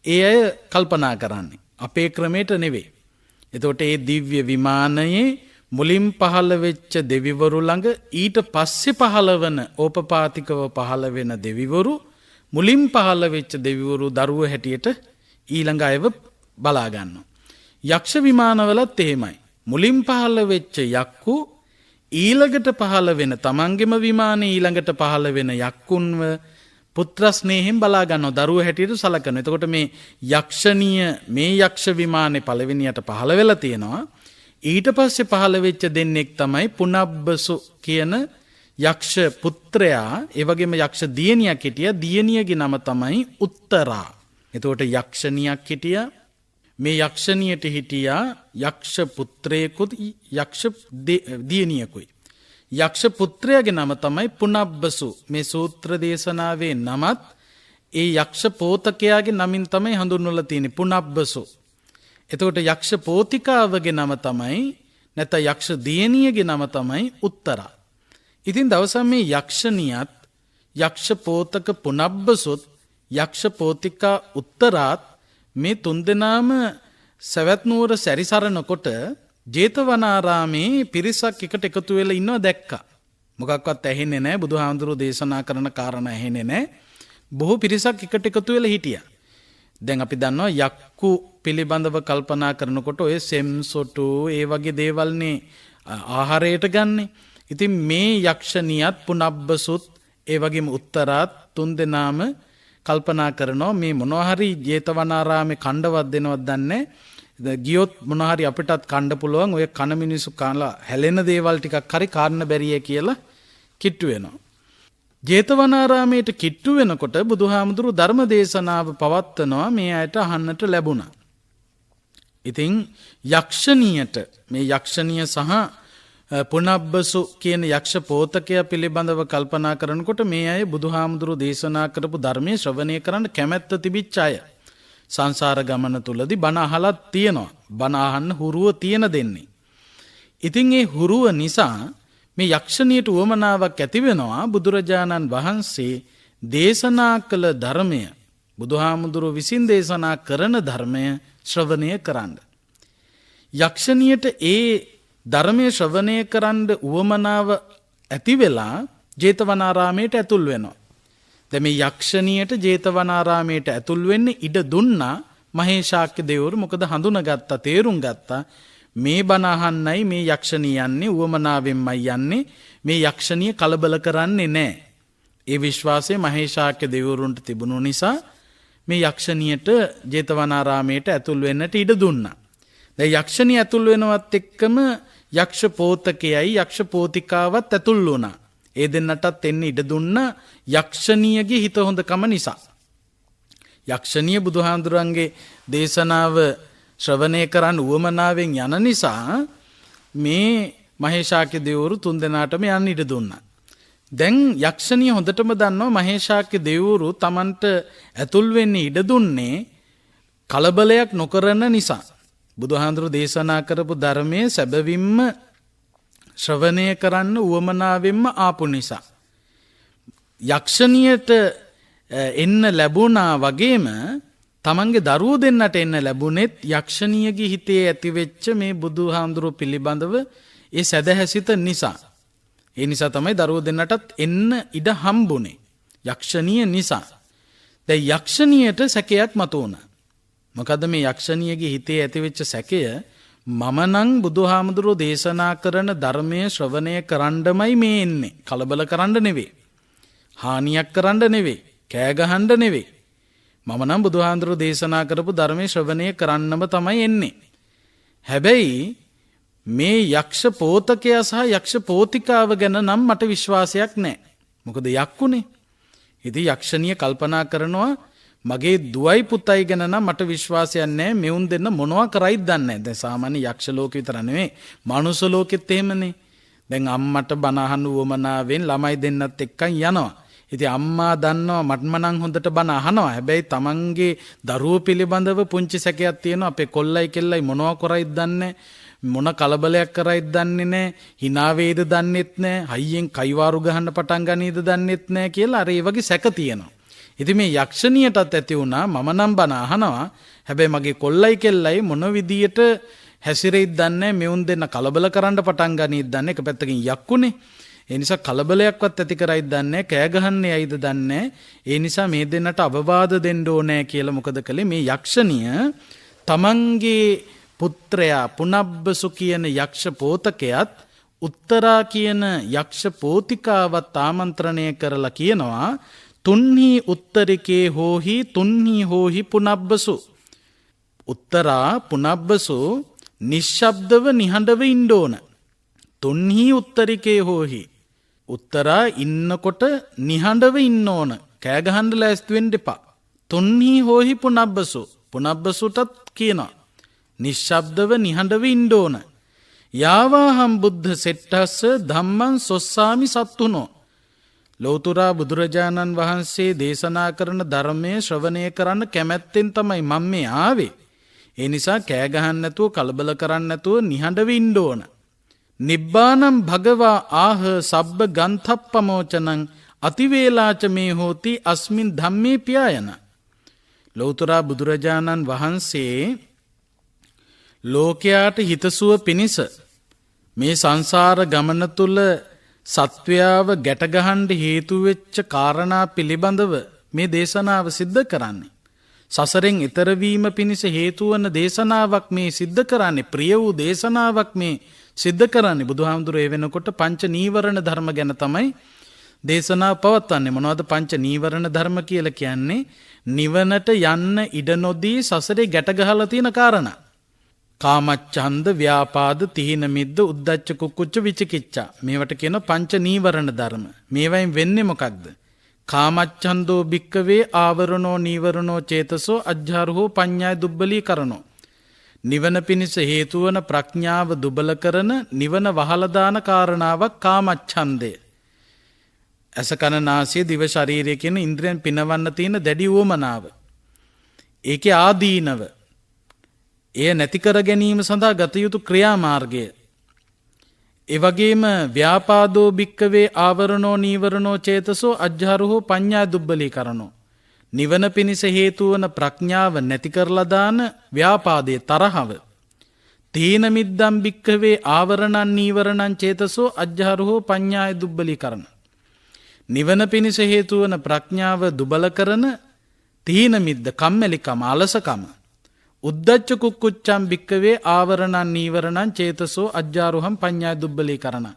ඒ අය කල්පනා කරන්නේ. අපේ ක්‍රමයට නෙවෙයි. එතකොට ඒ දිව්‍ය විමානයේ මුලින් පහළ වෙච්ච දෙවිවරු ළඟ ඊට පස්සේ පහළ වෙන ඕපපාතිකව පහළ වෙන දෙවිවරු මුලින් පහළ වෙච්ච දෙවිවරු දරුවෝ හැටියට ඊළඟ අයව බලා ගන්නවා. යක්ෂ විමානවලත් එහෙමයි. මුලින් පහළ වෙච්ච යක්කු ඊළඟට පහළ වෙන තමන්ගෙම විමානයේ ඊළඟට පහළ වෙන යක්කුන්ව පුත්‍ර ස්නේහයෙන් බලා ගන්නවා. දරුවෝ හැටියට සලකනවා. එතකොට මේ යක්ෂණිය මේ යක්ෂ විමානේ පළවෙනියට පහළ වෙලා තියෙනවා. ඊට පස්සේ පහළ වෙච්ච දෙන්නෙක් තමයි පුනබ්බසු කියන යක්ෂ පුත්‍රයා. ඒ වගේම යක්ෂ දියණියක් හිටියා. දියණියගේ නම තමයි උත්තරා. එතකොට යක්ෂණියක් හිටියා. මේ යක්ෂණියට හිටියා යක්ෂ පුත්‍රයෙකුත් යක්ෂ දියණියකුයි. යක්ෂ පුත්‍රයාගේ නම තමයි පුනබ්බසු. මේ සූත්‍ර දේශනාවේ නමත් ඒ යක්ෂ පෝතකයාගේ නමින් තමයි හඳුන්වලා තියෙන්නේ පුනබ්බසු. එතකොට යක්ෂ පෝතිකාවගේ නම තමයි නැත්නම් යක්ෂ දියණියගේ නම තමයි උත්තරා. ඉතින් දවසක් මේ යක්ෂණියත් යක්ෂ පෝතක පුනබ්බසුත් යක්ෂ පෝතිකා උත්තරාත් මේ තුන්දෙනාම සවැත් නුවර සැරිසරනකොට ජේතවනාරාමේ පිරිසක් එකට එකතු වෙලා ඉන්නවා දැක්කා. මොකක්වත් ඇහෙන්නේ නැහැ. බුදුහාමුදුරුවෝ දේශනා කරන කාරණා ඇහෙන්නේ නැහැ. බොහෝ පිරිසක් එකට එකතු වෙලා හිටියා. දැන් අපි දන්නවා යක්කු පිළිබඳව කල්පනා කරනකොට ඔය සෙම්සොටු ඒ වගේ දේවල්නේ ආහාරයට ගන්නෙ. ඉතින් මේ යක්ෂණියත් පුනබ්බසුත් ඒ වගේම උත්තරාත් තුන්දෙනාම කල්පනා කරනවා මේ මොනවා හරි ජේතවනාරාමේ කණ්ඩවත් දෙනවත් දන්නේ ගියොත් මොනහරි අපිටත් කණ්ඩ පුළුවන් ඔය කන මිනිස්සු කාලා හැලෙන දේවල් ටිකක් හරි කාරණ බැරිය කියලා කිට්ටු වෙනවා. ජේතවනාරාමයට කිට්ටු වෙනකොට බුදුහාමුදුරු ධර්ම දේශනාව පවත්වනවා මේ අයට අහන්නට ලැබුණා. ඉතින් යක්ෂණියට මේ යක්ෂණිය සහ පුනබ්බසු කියන යක්ෂ පෝතකය පිළිබඳව කල්පනා කරනකොට මේ අය බුදුහාමුදුරු දේශනා කරපු ධර්මයේ ශ්‍රවණය කරන්න කැමැත්ත තිබිච්ච අය. සංසාර ගමන තුලදී බණ අහලත් තියෙනවා. බණ අහන්න හුරුව තියෙන දෙන්නේ. ඉතින් ඒ හුරුව නිසා මේ යක්ෂණියට උවමනාවක් ඇති වෙනවා බුදුරජාණන් වහන්සේ දේශනා කළ ධර්මය බුදුහාමුදුරු විසින් දේශනා කරන ධර්මය ශ්‍රවණය කරන්න. යක්ෂණියට ඒ ධර්මයේ ශ්‍රවණය කරන්න උවමනාව ඇති වෙලා ජේතවනාරාමයට ඇතුල් වෙනවා. දැන් මේ යක්ෂණියට ජේතවනාරාමයට ඇතුල් වෙන්න ඉඩ දුන්නා මහේශාක්‍ය දෙවිවරු. මොකද හඳුනගත්තා, තේරුම් ගත්තා මේ බණ අහන්නයි මේ යක්ෂණිය යන්නේ, උවමනාවෙන්මයි යන්නේ. මේ යක්ෂණිය කලබල කරන්නේ නැහැ. ඒ විශ්වාසය මහේශාක්‍ය දෙවිවරුන්ට තිබුණු නිසා මේ යක්ෂණියට ජේතවනාරාමයට ඇතුල් වෙන්නට ඉඩ දුන්නා. දැන් යක්ෂණිය ඇතුල් වෙනවත් එක්කම යක්ෂ පෝතකයයි යක්ෂ පෝතිකාවත් ඇතුල් වුණා. ඒ දෙන්නටත් එන්න ඉඩ දුන්නා යක්ෂණියගේ හිත හොඳකම නිසා. යක්ෂණිය බුදුහාඳුරන්ගේ දේශනාව ශ්‍රවණය කරන්න උවමනාවෙන් යන නිසා මේ මහේශාක්‍ය දෙවිවරු තුන් දෙනාටම යන්න ඉඩ දුන්නා. දැන් යක්ෂණිය හොඳටම දන්නවා මහේශාක්‍ය දෙවිවරු Tamanට ඇතුල් වෙන්න ඉඩ දුන්නේ කලබලයක් නොකරන නිසා. බුදුහාඳුරු දේශනා කරපු ධර්මයේ සැබවින්ම ශ්‍රවණය කරන්න උවමනාවෙන්ම ආපු නිසා. යක්ෂණියට එන්න ලැබුණා වගේම තමන්ගේ දරුවෝ දෙන්නට එන්න ලැබුණෙත් යක්ෂණියගේ හිතේ ඇතිවෙච්ච මේ බුදුහාඳුරු පිළිබඳව ඒ සැදැහැසිත නිසා. ඒ නිසා තමයි දරුවෝ දෙන්නටත් එන්න ඉඩ හම්බුනේ. යක්ෂණිය නිසා. දැන් යක්ෂණියට සැකයක් මතුවුණා. මොකද මේ යක්ෂණියගේ හිතේ ඇතිවෙච්ච සැකය මම නම් බුදුහාමුදුරුවෝ දේශනා කරන ධර්මයේ ශ්‍රවණය කරන්නමයි මේ එන්නේ. කලබල කරන්න නෙවෙයි. හානියක් කරන්න නෙවෙයි. කෑ ගහන්න නෙවෙයි. මම නම් බුදුහාමුදුරුවෝ දේශනා කරපු ධර්මයේ ශ්‍රවණය කරන්නම තමයි එන්නේ. හැබැයි මේ යක්ෂ පෝතකයා සහ යක්ෂ පෝතිකාව ගැන නම් මට විශ්වාසයක් නැහැ. මොකද යක්කුනේ. ඉතින් යක්ෂණිය කල්පනා කරනවා මගේ දුවයි පුතයි ගැන නම් මට විශ්වාසයක් නැහැ. මෙවුන් දෙන්න මොනවා කරයිද දන්නේ නැහැ. දැන් සාමාන්‍ය යක්ෂ ලෝකෙ විතර නෙවෙයි මනුස්ස ලෝකෙත් එහෙමනේ. දැන් අම්මට බණ අහන්න උවමනාවෙන් ළමයි දෙන්නත් එක්කන් යනවා. ඉතින් අම්මා දන්නවා මටම නම් හොඳට බණ අහනවා. හැබැයි තමන්ගේ දරුවෝ පිළිබඳව පුංචි සැකයක් තියෙනවා. අපේ කොල්ලයි කෙල්ලයි මොනවා කරයිද දන්නේ මොන කලබලයක් කරයිද දන්නේ නැහැ. hina වේද දන්නෙත් නැහැ. හයියෙන් කයිවාරු ගහන්න පටන් ගනීද දන්නෙත් නැහැ කියලා අර ඒ වගේ සැක තියෙනවා. ඉතින් මේ යක්ෂණියටත් ඇති වුණා මම නම් බණ අහනවා. හැබැයි මගේ කොල්ලයි කෙල්ලයි මොන විදියට හැසිරෙයිද දන්නේ මෙවුන් දෙන්න කලබල කරන්න පටන් ගනීද දන්නේ. එක පැත්තකින් යක්කුනේ. ඒ නිසා කලබලයක්වත් ඇති කරයිද දන්නේ කෑ ගහන්නේ ඇයිද දන්නේ. ඒ නිසා මේ දෙන්නට අවවාද දෙන්න ඕනේ කියලා මොකද කළේ මේ යක්ෂණිය තමන්ගේ පුත්‍රයා පුනබ්බසු කියන යක්ෂ පෝතකයාත් උත්තරා කියන යක්ෂ පෝතිකාවත් ආමන්ත්‍රණය කරලා කියනවා තුන්හි උත්තරිකේ හෝහි තුන්හි හෝහි පුනබ්බසු. උත්තරා පුනබ්බසු නිශ්ශබ්දව නිහඬව ඉන්න ඕන. තුන්හි උත්තරිකේ හෝහි. උත්තරා ඉන්නකොට නිහඬව ඉන්න ඕන. කෑ ගහන්න ලෑස්ති වෙන්න එපා. තුන්හි හෝහි පුනබ්බසු. පුනබ්බසුටත් කියනවා නිශ්ශබ්දව නිහඬව ඉන්න ඕන. යාවාහම් බුද්ධ සෙට්ටස්ස ධම්මං සොස්සාමි සත්තුනෝ. ලෞතුරා බුදුරජාණන් වහන්සේ දේශනා කරන ධර්මයේ ශ්‍රවණය කරන්න කැමැත්තෙන් තමයි මම මේ ආවේ. ඒ නිසා කෑ ගහන්න නැතුව කලබල කරන්න නැතුව නිහඬව ඉන්න ඕන. නිබ්බානම් භගවා ආහ සබ්බ ගන්ථප්පමෝචනං අතිවේලාච මේ හෝති අස්මින් ධම්මේ පියායන. ලෞතුරා බුදුරජාණන් වහන්සේ ලෝකයාට හිතසුව පිණිස මේ සංසාර ගමන තුල සත්වයාව ගැටගහන්න හේතු වෙච්ච කාරණා පිළිබඳව මේ දේශනාව සිද්ධ කරන්නේ. සසරෙන් ඈතර වීම පිණිස හේතු වන දේශනාවක් මේ සිද්ධ කරන්නේ. ප්‍රිය වූ දේශනාවක් මේ සිද්ධ කරන්නේ. බුදුහාමුදුරේ වෙනකොට පංච නීවරණ ධර්ම ගැන තමයි දේශනාව පවත්වන්නේ. මොනවද පංච නීවරණ ධර්ම කියලා කියන්නේ? නිවනට යන්න ඉඩ නොදී සසරේ ගැට ගහලා තියෙන කාරණා. කාමච්ඡන්ද, ව්‍යාපාද, තීන මිද්ද, උද්ධච්ච කුක්කුච්ච විචිකිච්ඡා. මේවට කියන පංච නීවරණ ධර්ම. මේවයින් වෙන්නේ මොකක්ද? කාමච්ඡන්தோ භික්කවේ ආවරණෝ නීවරණෝ චේතසෝ අජ්ජාරෝ පඤ්ඤාය දුබ්බලී කරනෝ. නිවන පිණිස හේතු වන ප්‍රඥාව දුබල කරන නිවන වහලා දාන කාරණාවක් කාමච්ඡන්දය. ඇස කන නාසය දිව ශරීරය කියන ඉන්ද්‍රියන් පිනවන්න තියෙන දැඩි උවමනාව. ඒකේ ආදීනව. එය නැති කර ගැනීම සඳහා ගත යුතු ක්‍රියාමාර්ගය. ඒ වගේම ව්‍යාපාදෝ භික්කවේ ආවරණෝ නීවරණෝ චේතසෝ අජ්ජාරෝ පඤ්ඤා දුබ්බලී කරනෝ. නිවන පිණිස හේතු වන ප්‍රඥාව නැති කරලා දාන ව්‍යාපාදයේ තරහව. තීන මිද්දම් භික්කවේ ආවරණං නීවරණං චේතසෝ අජ්ජාරෝ පඤ්ඤාය දුබ්බලී කරන. නිවන පිණිස හේතු වන ප්‍රඥාව දුබල කරන තීන මිද්ද කම්මැලිකම අලසකම. උද්ධච්ච කුක්කුච්චම් භික්කවේ ආවරණං නීවරණං චේතසෝ අජ්ජාරුහම් පඤ්ඤාය දුබ්බලී කරන.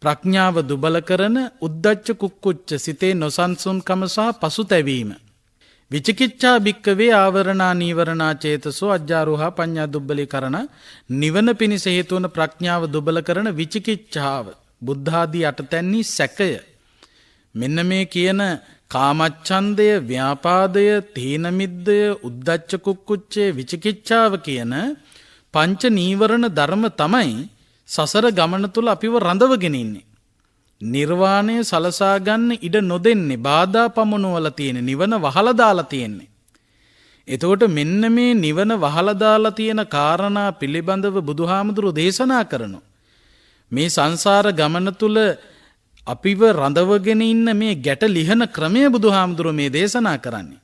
ප්‍රඥාව දුබල කරන උද්ධච්ච කුක්කුච්ච සිතේ නොසන්සුන්කම සහ පසුතැවීම. විචිකිච්ඡා භික්කවේ ආවරණා නීවරණා චේතසෝ අජ්ජාරුහා පඤ්ඤා දුබ්බලී කරන. නිවන පිණිස හේතු වන ප්‍රඥාව දුබල කරන විචිකිච්ඡාව. බුද්ධාදී අටතැන්නි සැකය. මෙන්න මේ කියන කාමච්ඡන්දය, ව්‍යාපාදය, තීන මිද්දය, උද්ධච්ච කුක්කුච්චේ, විචිකිච්ඡාව කියන පංච නීවරණ ධර්ම තමයි සසර ගමන තුල අපිව රඳවගෙන ඉන්නේ. නිර්වාණය සලසා ගන්න ඉඩ නොදෙන්නේ, බාධා පමුණුවලා තියෙන, නිවන වහලා දාලා තියෙන්නේ. එතකොට මෙන්න මේ නිවන වහලා දාලා තියෙන කාරණා පිළිබඳව බුදුහාමුදුරු දේශනා කරනවා. මේ සංසාර ගමන තුල අපිව රඳවගෙන ඉන්න මේ ගැට ලිහන ක්‍රමය බුදුහාමුදුරුව මේ දේශනා කරන්නේ.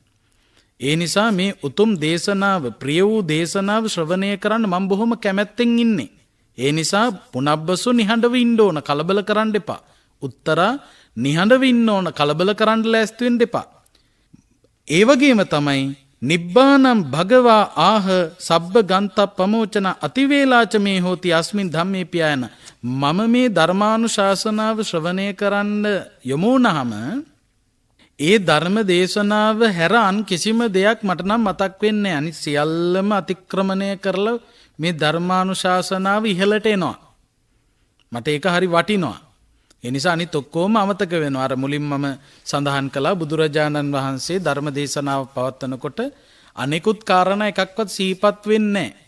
ඒ නිසා මේ උතුම් දේශනාව, ප්‍රිය වූ දේශනාව ශ්‍රවණය කරන්න මම බොහොම කැමැත්තෙන් ඉන්නේ. ඒ නිසා පුනබ්බසු නිහඬව ඉන්න ඕන, කලබල කරන්න එපා. උත්තරා නිහඬව ඉන්න ඕන, කලබල කරන්න ලෑස්ති වෙන්න එපා. ඒ වගේම තමයි නිබ්බානම් භගවා ආහ සබ්බ ගන්තප්පමෝචන අතිවේලාච මේ හෝති අස්මින් ධම්මේ පියායන. මම මේ ධර්මානුශාසනාව ශ්‍රවණය කරන්න යොමු වුණාම ඒ ධර්ම දේශනාව හැර අන් කිසිම දෙයක් මට නම් මතක් වෙන්නේ නැහැ. අනිත් සියල්ලම අතික්‍රමණය කරලා මේ ධර්මානුශාසනාව ඉහළට එනවා. මට ඒක හරි වටිනවා. ඒ නිසා අනිත් ඔක්කොම අමතක වෙනවා. අර මුලින් මම සඳහන් කළා බුදුරජාණන් වහන්සේ ධර්ම දේශනාව පවත්වනකොට අනෙකුත් කාරණා එකක්වත් සිහිපත් වෙන්නේ නැහැ.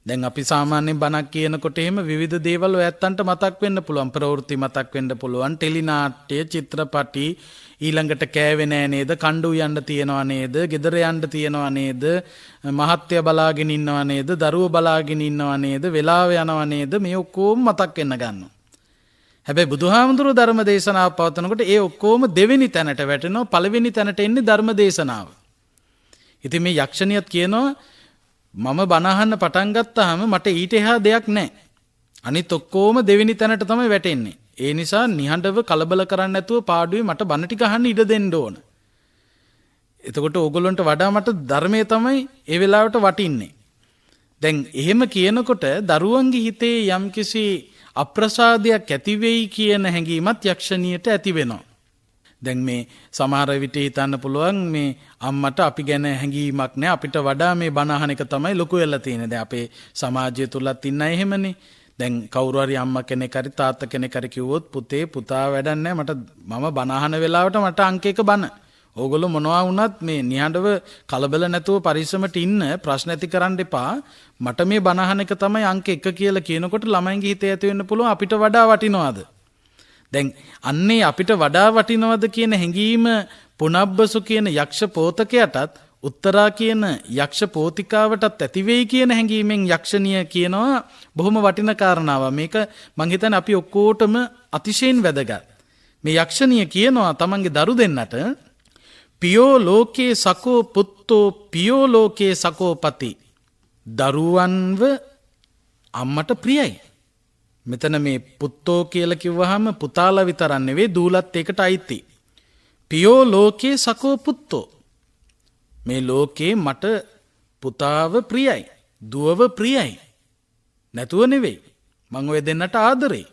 දැන් අපි සාමාන්‍යයෙන් බණක් කියනකොට එහෙම විවිධ දේවල් ඔයත්තන්ට මතක් වෙන්න පුළුවන්. ප්‍රවෘත්ති මතක් වෙන්න පුළුවන්. ටෙලි නාට්‍ය, චිත්‍රපටි, ඊළඟට කෑවේ නෑ නේද, කණ්ඩු යන්න තියනවා නේද, ගෙදර යන්න තියනවා නේද, මහත්ය බලාගෙන ඉන්නවා නේද, දරුවෝ බලාගෙන ඉන්නවා නේද, වෙලාව යනවා නේද, මේ ඔක්කොම මතක් වෙන්න ගන්නවා. හැබැයි බුදුහාමුදුරුවෝ ධර්ම දේශනාව පවත්වනකොට ඒ ඔක්කොම දෙවෙනි තැනට වැටෙනවා. පළවෙනි තැනට එන්නේ ධර්ම දේශනාව. ඉතින් මේ යක්ෂණියත් කියනවා මම බණ අහන්න පටන් ගත්තාම මට ඊට එහා දෙයක් නැහැ. අනිත් ඔක්කොම දෙවෙනි තැනට තමයි වැටෙන්නේ. ඒ නිසා නිහඬව කලබල කරන්නේ නැතුව පාඩුවේ මට බණ ටික අහන්න ඉඩ දෙන්න ඕන. එතකොට ඕගොල්ලන්ට වඩා මට ධර්මයේ තමයි ඒ වෙලාවට වටින්නේ. දැන් එහෙම කියනකොට දරුවන්ගේ හිතේ යම්කිසි අප්‍රසාදයක් ඇති වෙයි කියන හැඟීමත් යක්ෂණියට ඇති වෙනවා. දැන් මේ සමහර විට හිතන්න පුළුවන් මේ අම්මට අපි ගැන හැඟීමක් නැහැ, අපිට වඩා මේ බණ අහන එක තමයි ලොකු වෙලා තියෙන්නේ. දැන් අපේ සමාජය තුලත් ඉන්න අය එහෙමනේ. දැන් කවුරු හරි අම්මා කෙනෙක් හරි තාත්තා කෙනෙක් හරි කිව්වොත් පුතේ පුතා වැඩක් නැහැ, මම බණ අහන වෙලාවට මට අංක 1 බණ. ඕගොල්ලෝ මොනවා වුණත් මේ නිහඬව කලබල නැතුව පරිස්සමට ඉන්න, ප්‍රශ්න ඇති කරන්න එපා. මට මේ බණ අහන එක තමයි අංක 1 කියලා කියනකොට ළමයින්ගේ හිතේ ඇති වෙන්න පුළුවන් අපිට වඩා වටිනවද? දැන් අන්නේ අපිට වඩා වටිනවද කියන හැඟීම පුනබ්බසු කියන යක්ෂ පෝතකයටත් උත්තරා කියන යක්ෂ පෝතිකාවටත් ඇති වෙයි කියන හැඟීමෙන් යක්ෂණිය කියනවා බොහොම වටින කාරණාවක්. මේක මං හිතන්නේ අපි ඔක්කොටම අතිශයින් වැදගත්. මේ යක්ෂණිය කියනවා තමන්ගේ දරු දෙන්නට පියෝ ලෝකේ සකෝ පුත්තෝ පියෝ ලෝකේ සකෝපති. දරුවන්ව අම්මට ප්‍රියයි. මෙතන මේ පුත්තෝ කියලා කිව්වහම පුතාලා විතරක් නෙවෙයි දූලත් ඒකට අයිති. පියෝ ලෝකේ සකෝ පුත්තෝ. මේ ලෝකේ මට පුතාව ප්‍රියයි, දුවව ප්‍රියයි. නැතුව නෙවෙයි. මං ඔය දෙන්නට ආදරෙයි.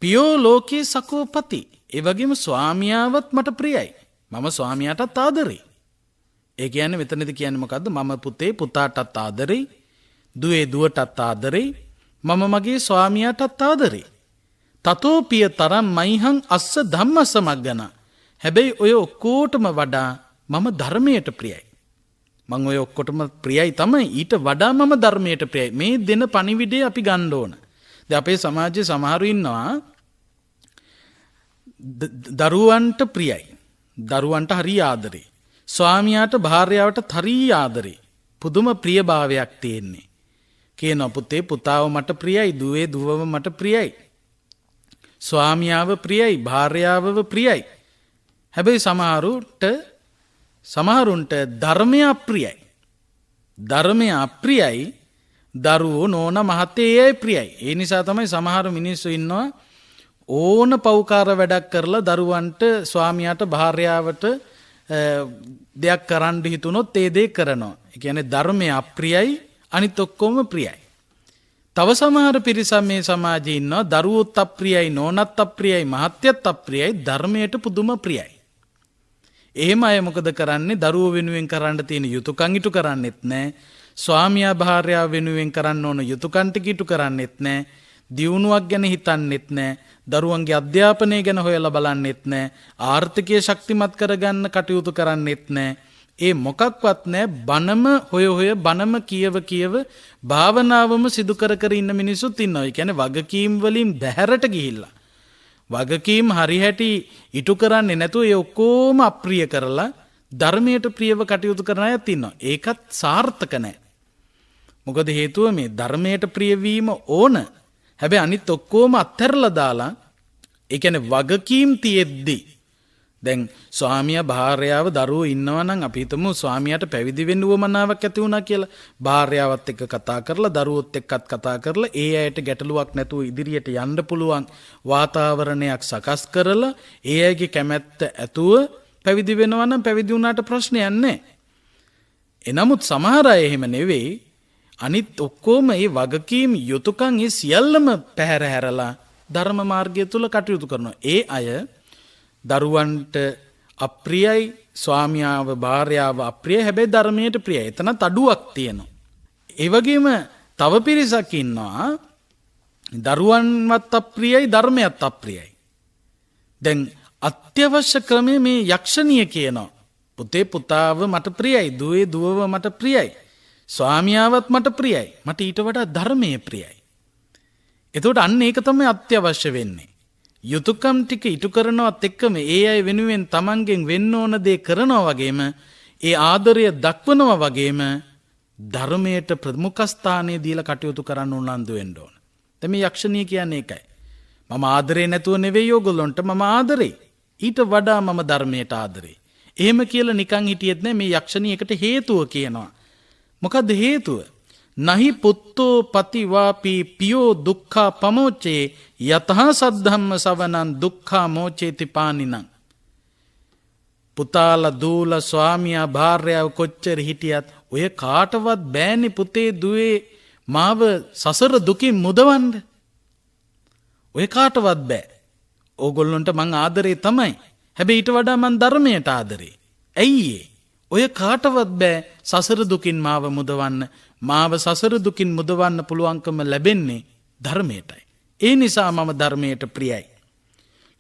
පියෝ ලෝකේ සකෝපති. ඒ වගේම ස්වාමියාවත් මට ප්‍රියයි. මම ස්වාමියාටත් ආදරෙයි. ඒ කියන්නේ මෙතනදී කියන්නේ මොකද්ද? මම පුතාටත් ආදරෙයි, දුවේ දුවටත් ආදරෙයි. මම මගේ ස්වාමියාටත් ආදරෙයි. තතෝපිය තරම් මයිහං අස්ස ධම්මසමග්ගන. හැබැයි ඔය ඔක්කෝටම වඩා මම ධර්මයට ප්‍රියයි. මං ඔය ඔක්කොටම ප්‍රියයි තමයි, ඊට වඩා මම ධර්මයට ප්‍රියයි. මේ දෙන පණිවිඩේ අපි ගන්න ඕන. දැන් අපේ සමාජයේ සමහරු ඉන්නවා දරුවන්ට ප්‍රියයි. දරුවන්ට හරි ආදරේ. ස්වාමියාට භාර්යාවට හරි ආදරේ. පුදුම ප්‍රියභාවයක් තියෙන්නේ. කියනවා පුතේ පුතාව මට ප්‍රියයි, දුවේ දුවව මට ප්‍රියයි. ස්වාමියාව ප්‍රියයි, භාර්යාවව ප්‍රියයි. හැබැයි සමහරුන්ට ධර්මය අප්‍රියයි. ධර්මය අප්‍රියයි, දරුවෝ නෝන මහත්තේ අය ප්‍රියයි. ඒ නිසා තමයි සමහර මිනිස්සු ඉන්නවා ඕන පෞකාර වැඩක් කරලා දරුවන්ට ස්වාමියාට භාර්යාවට දෙයක් කරන්න හිතුනොත් ඒ දේ කරනවා. ඒ කියන්නේ ධර්මය අප්‍රියයි, අනිත් ඔක්කොම ප්‍රියයි. තව සමහර පිරිසක් මේ සමාජයේ ඉන්නවා දරුවොත් අප්‍රියයි, නෝනත් අප්‍රියයි, මහත්තයත් අප්‍රියයි, ධර්මයට පුදුම ප්‍රියයි. එහෙම අය මොකද කරන්නේ? දරුවෝ වෙනුවෙන් කරන්න තියෙන යුතුයකම් ඉටු කරන්නෙත් නැහැ. ස්වාමියා භාර්යාව වෙනුවෙන් කරන්න ඕන යුතුයකම් ටික ඉටු කරන්නෙත් නැහැ. දියුණුවක් ගැන හිතන්නෙත් නැහැ. දරුවන්ගේ අධ්‍යාපනය ගැන හොයලා බලන්නෙත් නැහැ. ආර්ථිකය ශක්තිමත් කරගන්න කටයුතු කරන්නෙත් නැහැ. ඒ මොකක්වත් නැහැ. බනම හොය බනම කියව භාවනාවම සිදු කර ඉන්න මිනිස්සුත් ඉන්නවා. ඒ කියන්නේ වගකීම් වලින් බැහැරට ගිහිල්ලා වගකීම් හරිහැටි ඉටු කරන්නේ නැතුව ඒ ඔක්කොම අප්‍රිය කරලා ධර්මයට ප්‍රියව කටයුතු කරන අයත් ඉන්නවා. ඒකත් සාර්ථක නැහැ. මොකද හේතුව මේ ධර්මයට ප්‍රිය වීම ඕන. හැබැයි අනිත් ඔක්කොම අත්හැරලා දාලා, ඒ කියන්නේ වගකීම් තියෙද්දි, දැන් ස්වාමියා භාර්යාව දරුවෝ ඉන්නවා නම් අපි හිතමු ස්වාමියාට පැවිදි වෙන්න උවමනාවක් ඇති වුණා කියලා. භාර්යාවත් එක්ක කතා කරලා, දරුවොත් එක්කත් කතා කරලා, ඒ අයට ගැටලුවක් නැතුව ඉදිරියට යන්න පුළුවන් වාතාවරණයක් සකස් කරලා, ඒ අයගේ කැමැත්ත ඇතුව පැවිදි වෙනවා නම් පැවිදි වුණාට ප්‍රශ්නයක් නැහැ. එනමුත් සමහර අය එහෙම නෙවෙයි. අනිත් ඔක්කොම මේ වගකීම් යුතුයකම් ඒ සියල්ලම පැහැර හැරලා ධර්ම මාර්ගය තුල කටයුතු කරනවා. ඒ අය දරුවන්ට අප්‍රියයි, ස්වාමියාව භාර්යාව අප්‍රියයි, හැබැයි ධර්මයට ප්‍රියයි. එතනත් අඩුවක් තියෙනවා. ඒ වගේම තව පිරිසක් ඉන්නවා දරුවන්වත් අප්‍රියයි, ධර්මයත් අප්‍රියයි. දැන් අත්‍යවශ්‍ය ක්‍රමයේ මේ යක්ෂණිය කියනවා පුතේ පුතාව මට ප්‍රියයි, දුවේ දුවව මට ප්‍රියයි, ස්වාමියාවත් මට ප්‍රියයි, මට ඊට වඩා ධර්මයේ ප්‍රියයි. එතකොට අන්න ඒක තමයි අත්‍යවශ්‍ය වෙන්නේ. යුතුයකම් ටික ඉටු කරනවත් එක්කම ඒ අය වෙනුවෙන් තමන්ගෙන් වෙන්න ඕන දේ කරනවා වගේම, ඒ ආදරය දක්වනවා වගේම ධර්මයට ප්‍රමුඛ ස්ථානය දීලා කටයුතු කරන්න උනන්දු වෙන්න ඕන. දැන් මේ යක්ෂණිය කියන්නේ ඒකයි. මම ආදරේ නැතුව නෙවෙයි ඕගොල්ලන්ට මම ආදරේ. ඊට වඩා මම ධර්මයට ආදරේ. එහෙම කියලා නිකන් හිටියෙත් නෑ. මේ යක්ෂණියකට හේතුව කියනවා. මොකද්ද හේතුව? නහි පුත්තෝ පතිවාපි පියෝ දුක්ඛා පමෝචේ යතහ සද්ධම්ම සවනං දුක්ඛා මෝචේති පානිනං. පුතාලා දූලා ස්වාමියා භාර්යාව කොච්චර හිටියත් ඔය කාටවත් බෑනේ පුතේ දුවේ මාව සසර දුකින් මුදවන්න. ඔය කාටවත් බෑ. ඕගොල්ලන්ට මං ආදරේ තමයි. හැබැයි ඊට වඩා මං ධර්මයට ආදරේ. ඇයි ඔය කාටවත් බෑ සසර දුකින් මාව මුදවන්න. මාව සසර දුකින් මුදවන්න පුළුවන්කම ලැබෙන්නේ ධර්මයටයි. ඒ නිසා මම ධර්මයට ප්‍රියයි.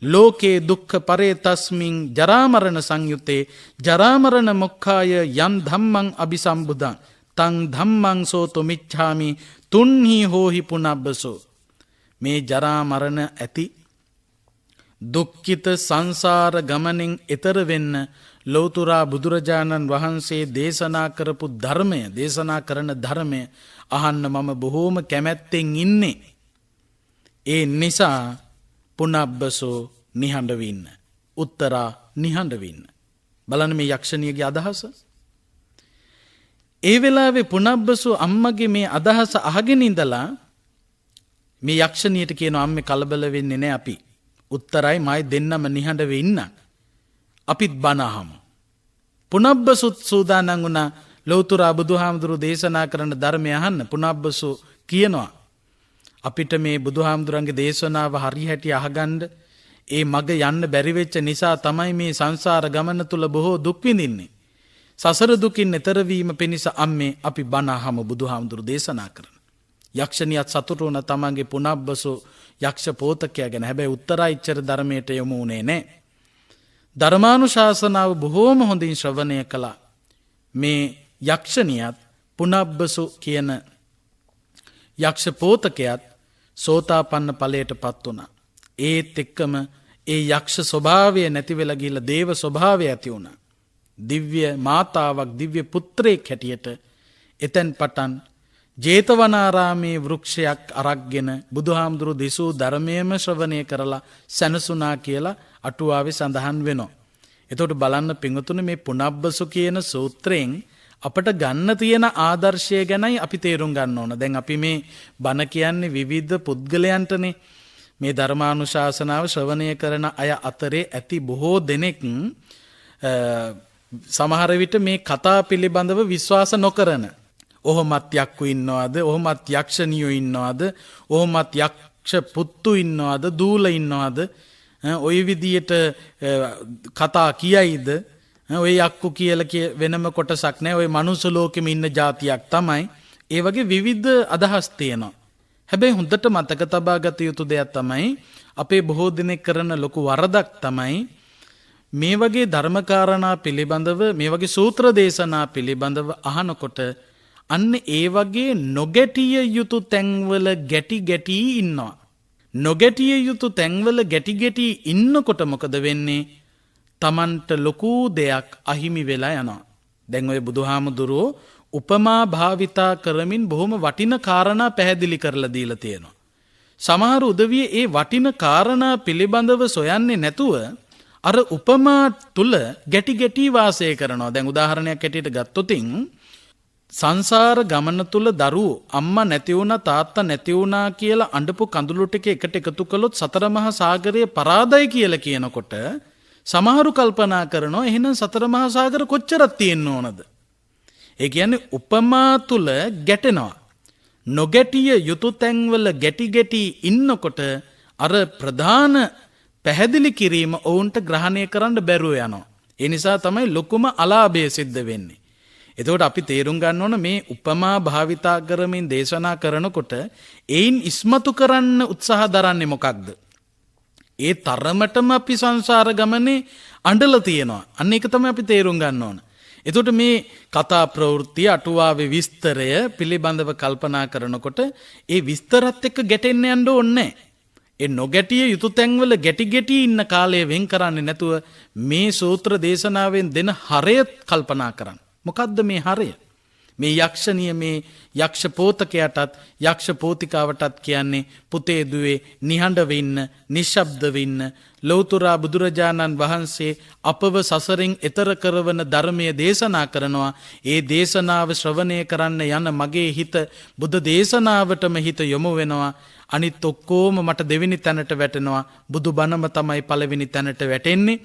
ලෝකේ දුක්ඛ පරේ තස්මින් ජරාමරණ සංයුතේ ජරාමරණ මොක්ඛාය යම් ධම්මං අபிසම්බුදං තං ධම්මං සෝතු මිච්ඡාමි තුන්හි හෝහි පුනබ්බසෝ. මේ ජරා මරණ ඇති දුක්ඛිත සංසාර ගමනින් එතර වෙන්න ලෞතුරා බුදුරජාණන් වහන්සේ දේශනා කරපු ධර්මය, දේශනා කරන ධර්මය අහන්න මම බොහෝම කැමැත්තෙන් ඉන්නේ. ඒ නිසා පුනබ්බසෝ නිහඬ වෙන්න, උත්තරා නිහඬ වෙන්න. බලන්න මේ යක්ෂණියගේ අදහස. ඒ වෙලාවේ පුනබ්බසෝ අම්මගේ මේ අදහස අහගෙන ඉඳලා මේ යක්ෂණියට කියනවා අම්මේ කලබල වෙන්නේ නැහැ අපි. උත්තරයි මයි දෙන්නම නිහඬ වෙන්න. අපිත් බණ අහමු. පුනබ්බසුත් සූදානම් වුණා ලෞතුරා බුදුහාමුදුරු දේශනා කරන ධර්මය අහන්න. පුනබ්බසු කියනවා අපිට මේ බුදුහාමුදුරන්ගේ දේශනාව හරිහැටි අහගන්න ඒ මග යන්න බැරි වෙච්ච නිසා තමයි මේ සංසාර ගමන තුල බොහෝ දුක් විඳින්නේ. සසර දුකින් එතර වීම පිණිස අම්මේ අපි බණ අහමු බුදුහාමුදුරු දේශනා කරන. යක්ෂණියත් සතුටු වුණ තමන්ගේ පුනබ්බසෝ යක්ෂ පෝතකයා ගැන. හැබැයි උත්තරා ඉච්ඡර ධර්මයට යොමු වුණේ නැහැ. ධර්මානුශාසනාව බොහෝම හොඳින් ශ්‍රවණය කළා. මේ යක්ෂණියත් පුනබ්බසෝ කියන යක්ෂ පෝතකයාත් සෝතාපන්න ඵලයට පත් වුණා. ඒත් එක්කම ඒ යක්ෂ ස්වභාවය නැති වෙලා ගිහිල්ලා දේව ස්වභාවය ඇති වුණා. දිව්‍ය මාතාවක් දිව්‍ය පුත්‍රයෙක් හැටියට එතෙන් පටන් ජේතවනාරාමේ වෘක්ෂයක් අරක්ගෙන බුදුහාමුදුරු දෙසූ ධර්මයේම ශ්‍රවණය කරලා සැනසුණා කියලා අටුවාවේ සඳහන් වෙනවා. එතකොට බලන්න පින්වතුනි මේ පුනබ්බසු කියන සූත්‍රයෙන් අපට ගන්න තියෙන ආදර්ශය ගැනයි අපි තේරුම් ගන්න ඕන. දැන් අපි මේ බණ කියන්නේ විවිධ පුද්ගලයන්ටනේ. මේ ධර්මානුශාසනාව ශ්‍රවණය කරන අය අතරේ ඇති බොහෝ දෙනෙක් සමහර විට මේ කතා පිළිබඳව විශ්වාස නොකරන. ඔහොමත් යක්කු ඉන්නවද? ඔහොමත් යක්ෂණියෝ ඉන්නවද? ඔහොමත් යක්ෂ පුත්තු ඉන්නවද? දූල ඉන්නවද? ඔය විදියට කතා කියයිද? ඔය යක්කු කියලා වෙනම කොටසක් නැහැ. ඔය මනුස්ස ලෝකෙම ඉන්න જાතියක් තමයි. ඒ වගේ විවිධ අදහස් තියෙනවා. හැබැයි හොඳට මතක තබා ගත යුතු දෙයක් තමයි අපේ බොහෝ දෙනෙක් කරන ලොකු වරදක් තමයි මේ වගේ ධර්මකාරණා පිළිබඳව මේ වගේ සූත්‍ර දේශනා පිළිබඳව අහනකොට අන්න ඒ වගේ නොගැටිය යුතු තැන්වල ගැටි ඉන්නවා. නොගැටිය යුතු තැන්වල ගැටි ඉන්නකොට මොකද වෙන්නේ? Tamanට ලොකු දෙයක් අහිමි වෙලා යනවා. දැන් ඔය බුදුහාමුදුරුවෝ උපමා භාවිතා කරමින් බොහොම වටින කාරණා පැහැදිලි කරලා දීලා තියෙනවා. සමහර උදවිය ඒ වටින කාරණා පිළිබඳව සොයන්නේ නැතුව අර උපමා තුල ගැටි වාසය කරනවා. දැන් උදාහරණයක් ඇටියට ගත්තොතින් සංසාර ගමන තුල දරුවෝ අම්මා නැති වුණා තාත්තා නැති වුණා කියලා අඬපු කඳුළු ටික එකට එකතු කළොත් සතර මහා සාගරයේ පරාදයි කියලා කියනකොට සමහරු කල්පනා කරනවා එහෙනම් සතර මහා සාගර කොච්චරක් තියෙන්න ඕනද? ඒ කියන්නේ උපමා තුල ගැටෙනවා. නොගැටිය යුතු තැන්වල ගැටි ඉන්නකොට අර ප්‍රධාන පැහැදිලි කිරීම ඔවුන්ට ග්‍රහණය කරන්න බැරුව යනවා. ඒ නිසා තමයි ලොකුම අලාභය සිද්ධ වෙන්නේ. එතකොට අපි තේරුම් ගන්න ඕන මේ උපමා භාවිතා කරමින් දේශනා කරනකොට ඒයින් ඉස්මතු කරන්න උත්සාහ දරන්නේ මොකක්ද? ඒ තරමටම අපි සංසාර ගමනේ අඬලා තියෙනවා. අන්න ඒක තමයි අපි තේරුම් ගන්න ඕන. එතකොට මේ කතා ප්‍රවෘත්ති අටුවාවේ විස්තරය පිළිබඳව කල්පනා කරනකොට ඒ විස්තරත් එක්ක ගැටෙන්න යන්න ඕනේ. ඒ නොගැටිය යුතු තැන්වල ගැටි ඉන්න කාලය වෙන් කරන්නේ නැතුව මේ සූත්‍ර දේශනාවෙන් දෙන හරය කල්පනා කරන්න. මොකද්ද මේ හරය? මේ යක්ෂණිය මේ යක්ෂ පෝතකයටත් යක්ෂ පෝතිකාවටත් කියන්නේ පුතේ දුවේ නිහඬව ඉන්න, නිශ්ශබ්දව ඉන්න. ලෞතුරා බුදුරජාණන් වහන්සේ අපව සසරින් එතර කරවන ධර්මයේ දේශනා කරනවා. ඒ දේශනාව ශ්‍රවණය කරන්න යන මගේ හිත බුද්ධ දේශනාවටම හිත යොමු වෙනවා. අනිත් ඔක්කොම මට දෙවෙනි තැනට වැටෙනවා. බුදු බණම තමයි පළවෙනි තැනට වැටෙන්නේ.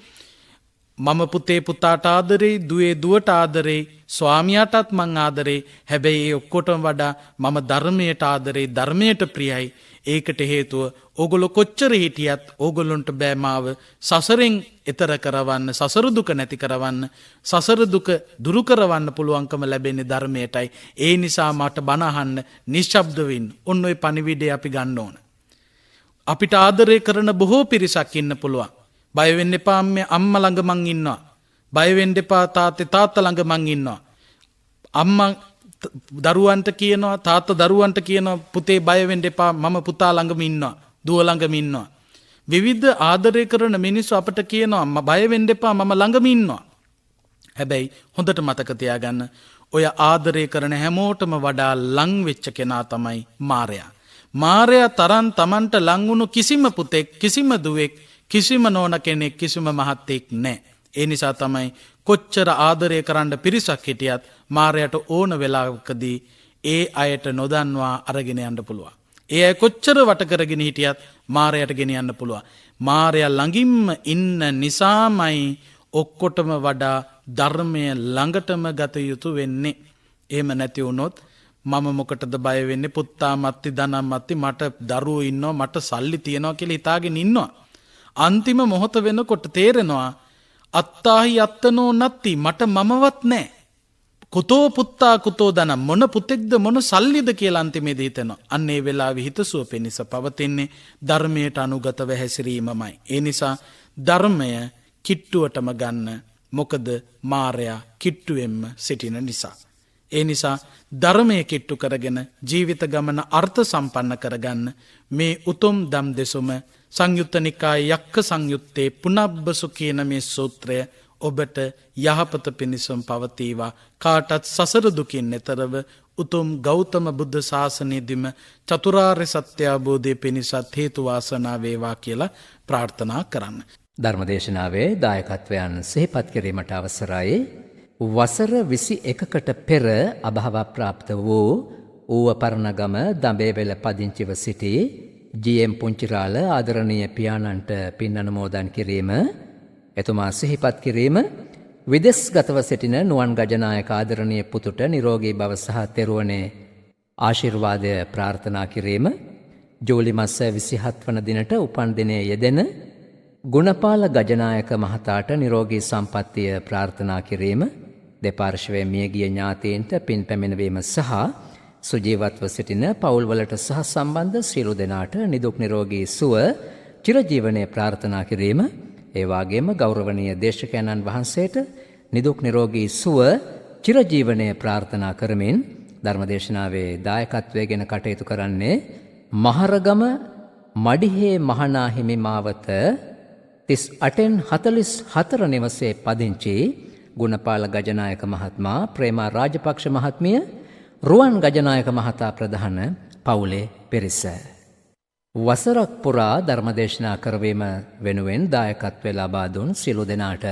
මම පුතේ පුතාට ආදරේ, දුවේ දුවට ආදරේ, ස්වාමියාටත් මං ආදරේ. හැබැයි ඒ ඔක්කොටම වඩා මම ධර්මයට ආදරේ, ධර්මයට ප්‍රියයි. ඒකට හේතුව ඕගොල්ලෝ කොච්චර හිටියත් ඕගොල්ලොන්ට බෑ මාව සසරෙන් එතර කරවන්න, සසර දුක නැති කරවන්න, සසර දුක දුරු කරවන්න පුළුවන්කම ලැබෙන්නේ ධර්මයටයි. ඒ නිසා මට බණ අහන්න, නිශ්ශබ්ද වෙන්න. ඔන්න ඔය පණිවිඩය අපි ගන්න ඕන. අපිට ආදරය කරන බොහෝ පිරිසක් ඉන්න පුළුවන්. බය වෙන්න එපා අම්මා ළඟ මං ඉන්නවා. බය වෙන්න එපා තාත්තා ළඟ මං ඉන්නවා. අම්මා දරුවන්ට කියනවා, තාත්තා දරුවන්ට කියනවා පුතේ බය වෙන්න එපා මම පුතා ළඟම ඉන්නවා, දුව ළඟම ඉන්නවා. විවිධ ආදරය කරන මිනිස්සු අපට කියනවා බය වෙන්න එපා මම ළඟම ඉන්නවා. හැබැයි හොඳට මතක තියාගන්න ඔය ආදරය කරන හැමෝටම වඩා ලං වෙච්ච කෙනා තමයි මාරයා. මාරයා තරම් Tamanට ලං වුණු කිසිම පුතෙක්, කිසිම දුවෙක්, කිසිම නෝන කෙනෙක්, කිසිම මහත්තෙක් නැහැ. ඒ නිසා තමයි කොච්චර ආදරය කරන්න පිරිසක් හිටියත් මාරයට ඕන වෙලාවකදී ඒ අයට නොදන්වා අරගෙන යන්න පුළුවන්. ඒ අය කොච්චර වට කරගෙන හිටියත් මාරයට ගෙන යන්න පුළුවන්. මාරයා ළඟින්ම ඉන්න නිසාමයි ඔක්කොටම වඩා ධර්මය ළඟටම ගත යුතු වෙන්නේ. එහෙම නැති වුණොත් මම මොකටද බය වෙන්නේ? පුත්තා මත්ති ධනම් මත්ති, මට දරුවෝ ඉන්නවා, මට සල්ලි තියනවා කියලා හිතාගෙන ඉන්නවා. අන්තිම මොහොත වෙනකොට තේරෙනවා අත්තාහි අත්තනෝ නැත්ති, මට මමවත් නැහැ. කුතෝ පුත්තා කුතෝ දන මොන පුතෙක්ද මොන සල්ලිද කියලා අන්තිමේදී හිතෙනවා. අන්න ඒ වෙලාවේ හිතසුව පිණිස පවතින්නේ ධර්මයට අනුගතව හැසිරීමමයි. ඒ නිසා ධර්මය කිට්ටුවටම ගන්න. මොකද මාරයා කිට්ටුවෙන්ම සිටින නිසා. ඒ නිසා ධර්මය කිට්ටු කරගෙන ජීවිත ගමන අර්ථ සම්පන්න කරගන්න මේ උතුම් දම් දෙසුම සංයුත්ත නිකාය යක්ක සංයුත්තේ පුනබ්බසු කියන මේ සූත්‍රය ඔබට යහපත පිණිසම පවතිවා. කාටත් සසර දුකින් එතරව උතුම් ගෞතම බුද්ධ ශාසනයේදීම චතුරාර්ය සත්‍ය අවබෝධය පිණිසත් හේතු වාසනා වේවා කියලා ප්‍රාර්ථනා කරන්න. ධර්මදේශනාවේ දායකත්වයන් සිහිපත් කිරීමට අවසරයි. වසර 21කට පෙර අභාවප්‍රාප්ත වූ ඌව පරණගම දඹේවැල පදිංචිව සිටි ජී.එම්. පුංචිරාල ආදරණීය පියාණන්ට පින් අනුමෝදන් කිරීම, එතුමා සිහිපත් කිරීම, විදෙස්ගතව සිටින නුවන් ගජනායක ආදරණීය පුතුට නිරෝගී බව සහ තෙරුවනේ ආශිර්වාදය ප්‍රාර්ථනා කිරීම, ජූලි මාස 27 වන දිනට උපන් දිනයේ යෙදෙන ගුණපාල ගජනායක මහතාට නිරෝගී සම්පන්නිය ප්‍රාර්ථනා කිරීම, දෙපාර්ශ්වයේ මියගිය ඥාතීන්ට පින් පැමිණවීම සහ සුජීවත්ව සිටින පවුල්වලට සහ සම්බන්ධ සියලු දෙනාට නිදුක් නිරෝගී සුව චිරජීවනයේ ප්‍රාර්ථනා කිරීම, ඒ වගේම ගෞරවනීය දේශකයන්න් වහන්සේට නිදුක් නිරෝගී සුව චිරජීවනයේ ප්‍රාර්ථනා කරමින් ධර්මදේශනාවේ දායකත්වයෙන් කටයුතු කරන්නේ මහරගම මඩිහේ මහනා හිමි මාවත 38න් 44 නිවසේ පදිංචි ගුණපාල ගජනායක මහත්මයා, ප්‍රේමා රාජපක්ෂ මහත්මිය, රුවන් ගජනායක මහතා ප්‍රධාන පවුලේ පිරිස. වසරක් පුරා ධර්මදේශනා කරවීම වෙනුවෙන් දායකත්වය ලබා දුන් සියලු දෙනාට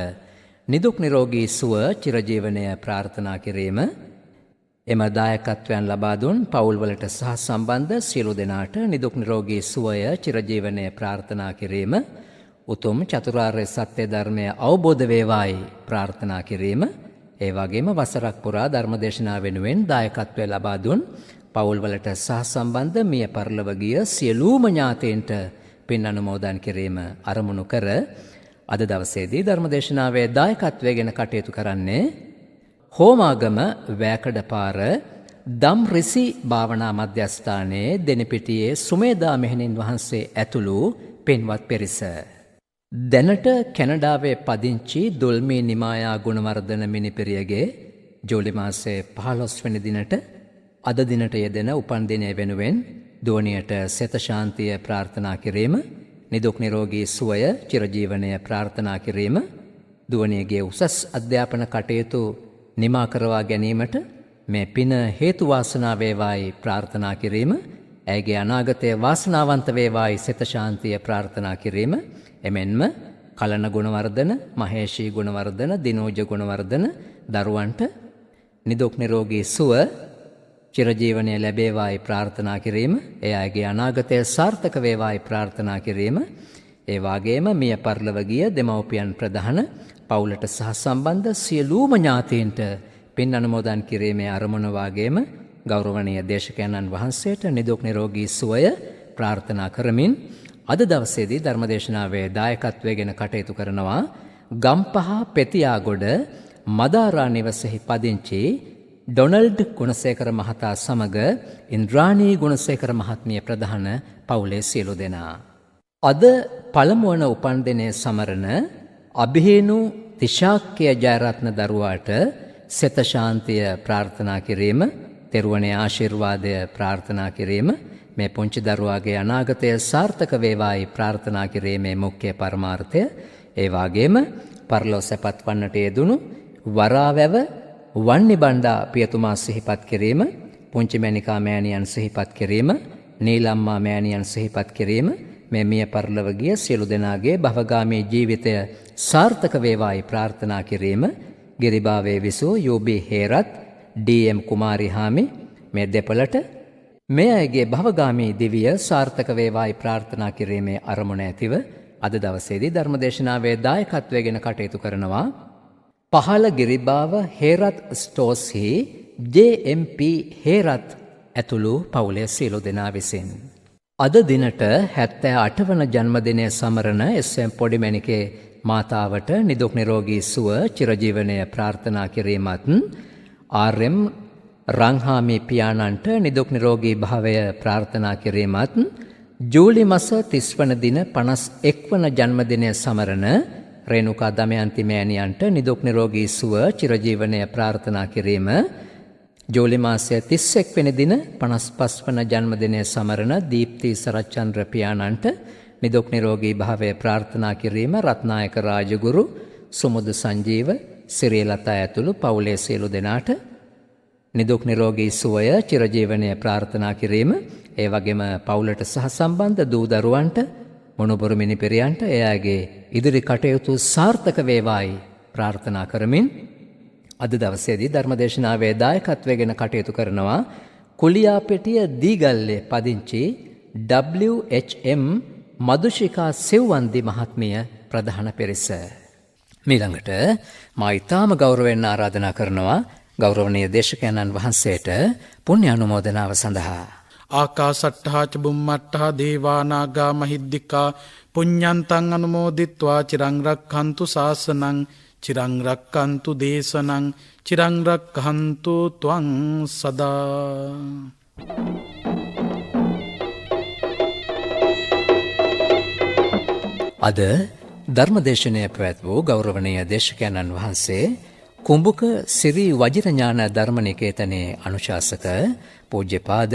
නිදුක් නිරෝගී සුව චිරජීවනය ප්‍රාර්ථනා කිරීම, එම දායකත්වයන් ලබා දුන් පවුල්වලට සහ සම්බන්ධ සියලු දෙනාට නිදුක් නිරෝගී සුවය චිරජීවනය ප්‍රාර්ථනා කිරීම, උතුම් චතුරාර්ය සත්‍ය ධර්මය අවබෝධ වේවායි ප්‍රාර්ථනා කිරීම, ඒ වගේම වසරක් පුරා ධර්මදේශනා වෙනුවෙන් දායකත්වය ලබා දුන් පවුල්වලට සහ සම්බන්ධ මිය පරලොව ගිය සියලුම ඥාතීන්ට පින් අනුමෝදන් කිරීම අරමුණු කර අද දවසේදී ධර්මදේශනාවේ දායකත්වයෙන් කටයුතු කරන්නේ හෝමාගම වැකඩපාර දම් රිසි භාවනා මධ්‍යස්ථානයේ දෙනිපිටියේ සුමේදා මෙහෙණින් වහන්සේ ඇතුළු පින්වත් පිරිස. දැනට කැනඩාවේ පදිංචි දුල්මී නිමායා ගුණවර්ධන මිනිපිරියගේ ජූලි මාසයේ 15 වෙනි දිනට අද දිනට යෙදෙන උපන් දිනය වෙනුවෙන් දුවණියට සෙත ශාන්තිය ප්‍රාර්ථනා කිරීම, නිදුක් නිරෝගී සුවය චිරජීවනය ප්‍රාර්ථනා කිරීම, දුවණියගේ උසස් අධ්‍යාපන කටයුතු නිමා කරවා ගැනීමට මේ පින හේතු වාසනා වේවායි ප්‍රාර්ථනා කිරීම, ඇයගේ අනාගතය වාසනාවන්ත වේවායි සෙත ශාන්තිය ප්‍රාර්ථනා කිරීම, එමෙන්ම කලන ගුණවර්ධන, මහේෂී ගුණවර්ධන, දිනෝජ ගුණවර්ධන දරුවන්ට නිදුක් නිරෝගී සුව චිරජීවනය ලැබේවායි ප්‍රාර්ථනා කිරීම, ඒ අයගේ අනාගතය සාර්ථක වේවායි ප්‍රාර්ථනා කිරීම, ඒ වගේම මිය පරලොව ගිය දෙමව්පියන් ප්‍රධාන පවුලට සහ සම්බන්ධ සියලුම ඥාතීන්ට පින් අනුමෝදන් කිරීමේ අරමුණ වාගේම ගෞරවනීය දේශකයන්න් වහන්සේට නිදුක් නිරෝගී සුවය ප්‍රාර්ථනා කරමින් අද දවසේදී ධර්මදේශනාවේ දායකත්වයෙන් කටයුතු කරනවා ගම්පහ පෙතියාගොඩ මදාරා නිවසෙහි පදිංචි ඩොනල්ඩ් ගුණසේකර මහතා සමග ඉන්ද්‍රාණී ගුණසේකර මහත්මිය ප්‍රධාන පවුලේ සියලු දෙනා. අද පළමු වන උපන් දිනයේ සමරන අභිහේනු තිශාක්‍ය ජයරත්න දරුවාට සෙත ශාන්තිය ප්‍රාර්ථනා කිරීම, තෙරුවනේ ආශිර්වාදය ප්‍රාර්ථනා කිරීම, මේ පුංචි දරුවාගේ අනාගතය සාර්ථක වේවායි ප්‍රාර්ථනා කිරීමේ මුඛ්‍ය පරමාර්ථය, ඒ වගේම පරලෝ සැපත් වන්නට යෙදුණු වරාවැව වන්නිබණ්ඩා පියතුමා සිහිපත් කිරීම, පුංචි මැනිකා මෑණියන් සිහිපත් කිරීම, නීලම්මා මෑණියන් සිහිපත් කිරීම, මේ මිය පරලොව ගිය සියලු දෙනාගේ භවගාමී ජීවිතය සාර්ථක වේවායි ප්‍රාර්ථනා කිරීම, ගිරිබාවේ විසූ යූබී හේරත්, ඩී.එම්. කුමාරි හාමි මේ දෙපළට මේ අයගේ භවගාමී දිවිය සාර්ථක වේවායි ප්‍රාර්ථනා කිරීමේ අරමුණ ඇතිව අද දවසේදී ධර්මදේශනාවේ දායකත්වයෙන් කටයුතු කරනවා පහළ ගිරිබාව හේරත් ස්ටෝස්හි ජේ.එම්.ප්. හේරත් ඇතුළු පවුලේ සියලු දෙනා විසින් අද දිනට 78 වන ජන්මදිනය සමරන එස්.එම්. පොඩිමැණිකේ මාතාවට නිදුක් නිරෝගී සුව චිරජීවනය ප්‍රාර්ථනා කිරීමත්, ආර්.එම්. රංහාමි පියාණන්ට නිදුක් නිරෝගී භාවය ප්‍රාර්ථනා කිරීමත් ජූලි මස 30 වන දින 51 වන ජන්මදිනය සමරන රේණුකා දමයන්ති මෑණියන්ට නිදුක් නිරෝගී සුව චිරජීවනය ප්‍රාර්ථනා කිරීම ජූලි මාසය 31 වෙනි දින 55 වන ජන්මදිනය සමරන දීප්ති සරච්චන්ද්‍ර පියාණන්ට නිදුක් නිරෝගී භාවය ප්‍රාර්ථනා කිරීම රත්නායක රාජගුරු සුමුදු සංජීව සිරියලතා ඇතුළු පවුලේ සියලු දෙනාට නිදුක් නිරෝගී සුවය චිරජීවනය ප්‍රාර්ථනා කිරීම ඒ වගේම පවුලට සහ සම්බන්ධ දූ දරුවන්ට මොනුබුරු මිනිපිරියන්ට එයාගේ ඉදිරි කටයුතු සාර්ථක වේවායි ප්‍රාර්ථනා කරමින් අද දවසේදී ධර්මදේශනාවේ දායකත්වයෙන් කටයුතු කරනවා කුලියාපෙටිය දීගල්ලේ පදිංචි WHM මදුෂිකා සෙව්වන්දි මහත්මිය ප්‍රධාන පිරිස. මීළඟට මා ඉතාම ගෞරවයෙන් ආරාධනා කරනවා ගෞරවනීය දේශකයන්න් වහන්සේට පුණ්‍ය අනුමෝදනාව සඳහා. ආකාසට්ඨා ච බුම්මට්ඨා දේවා නාග මහිද්దికා පුඤ්ඤන්තං අනුමෝදිත්වා චිරං රක්ඛන්තු ශාසනං චිරං රක්ඛන්තු දේශනං චිරං රක්ඛන්තු ත්වං සදා. අද ධර්මදේශනය පැවැත් වූ ගෞරවනීය දේශකයන්න් වහන්සේ කුඹුක සිරි වජිරඥාන ධර්මනිකේතනයේ අනුශාසක පූජ්‍යපාද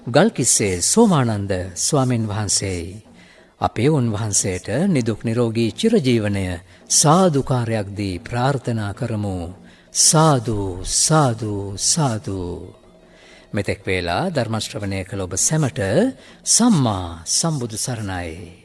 ගල්කිස්සේ සෝමානන්ද ස්වාමින් වහන්සේයි. අපේ උන්වහන්සේට නිදුක් නිරෝගී චිරජීවනය සාදුකාරයක් දී ප්‍රාර්ථනා කරමු. සාදු සාදු සාදු. මෙතෙක් වේලා ධර්ම ශ්‍රවණය කළ ඔබ සැමට සම්මා සම්බුදු සරණයි.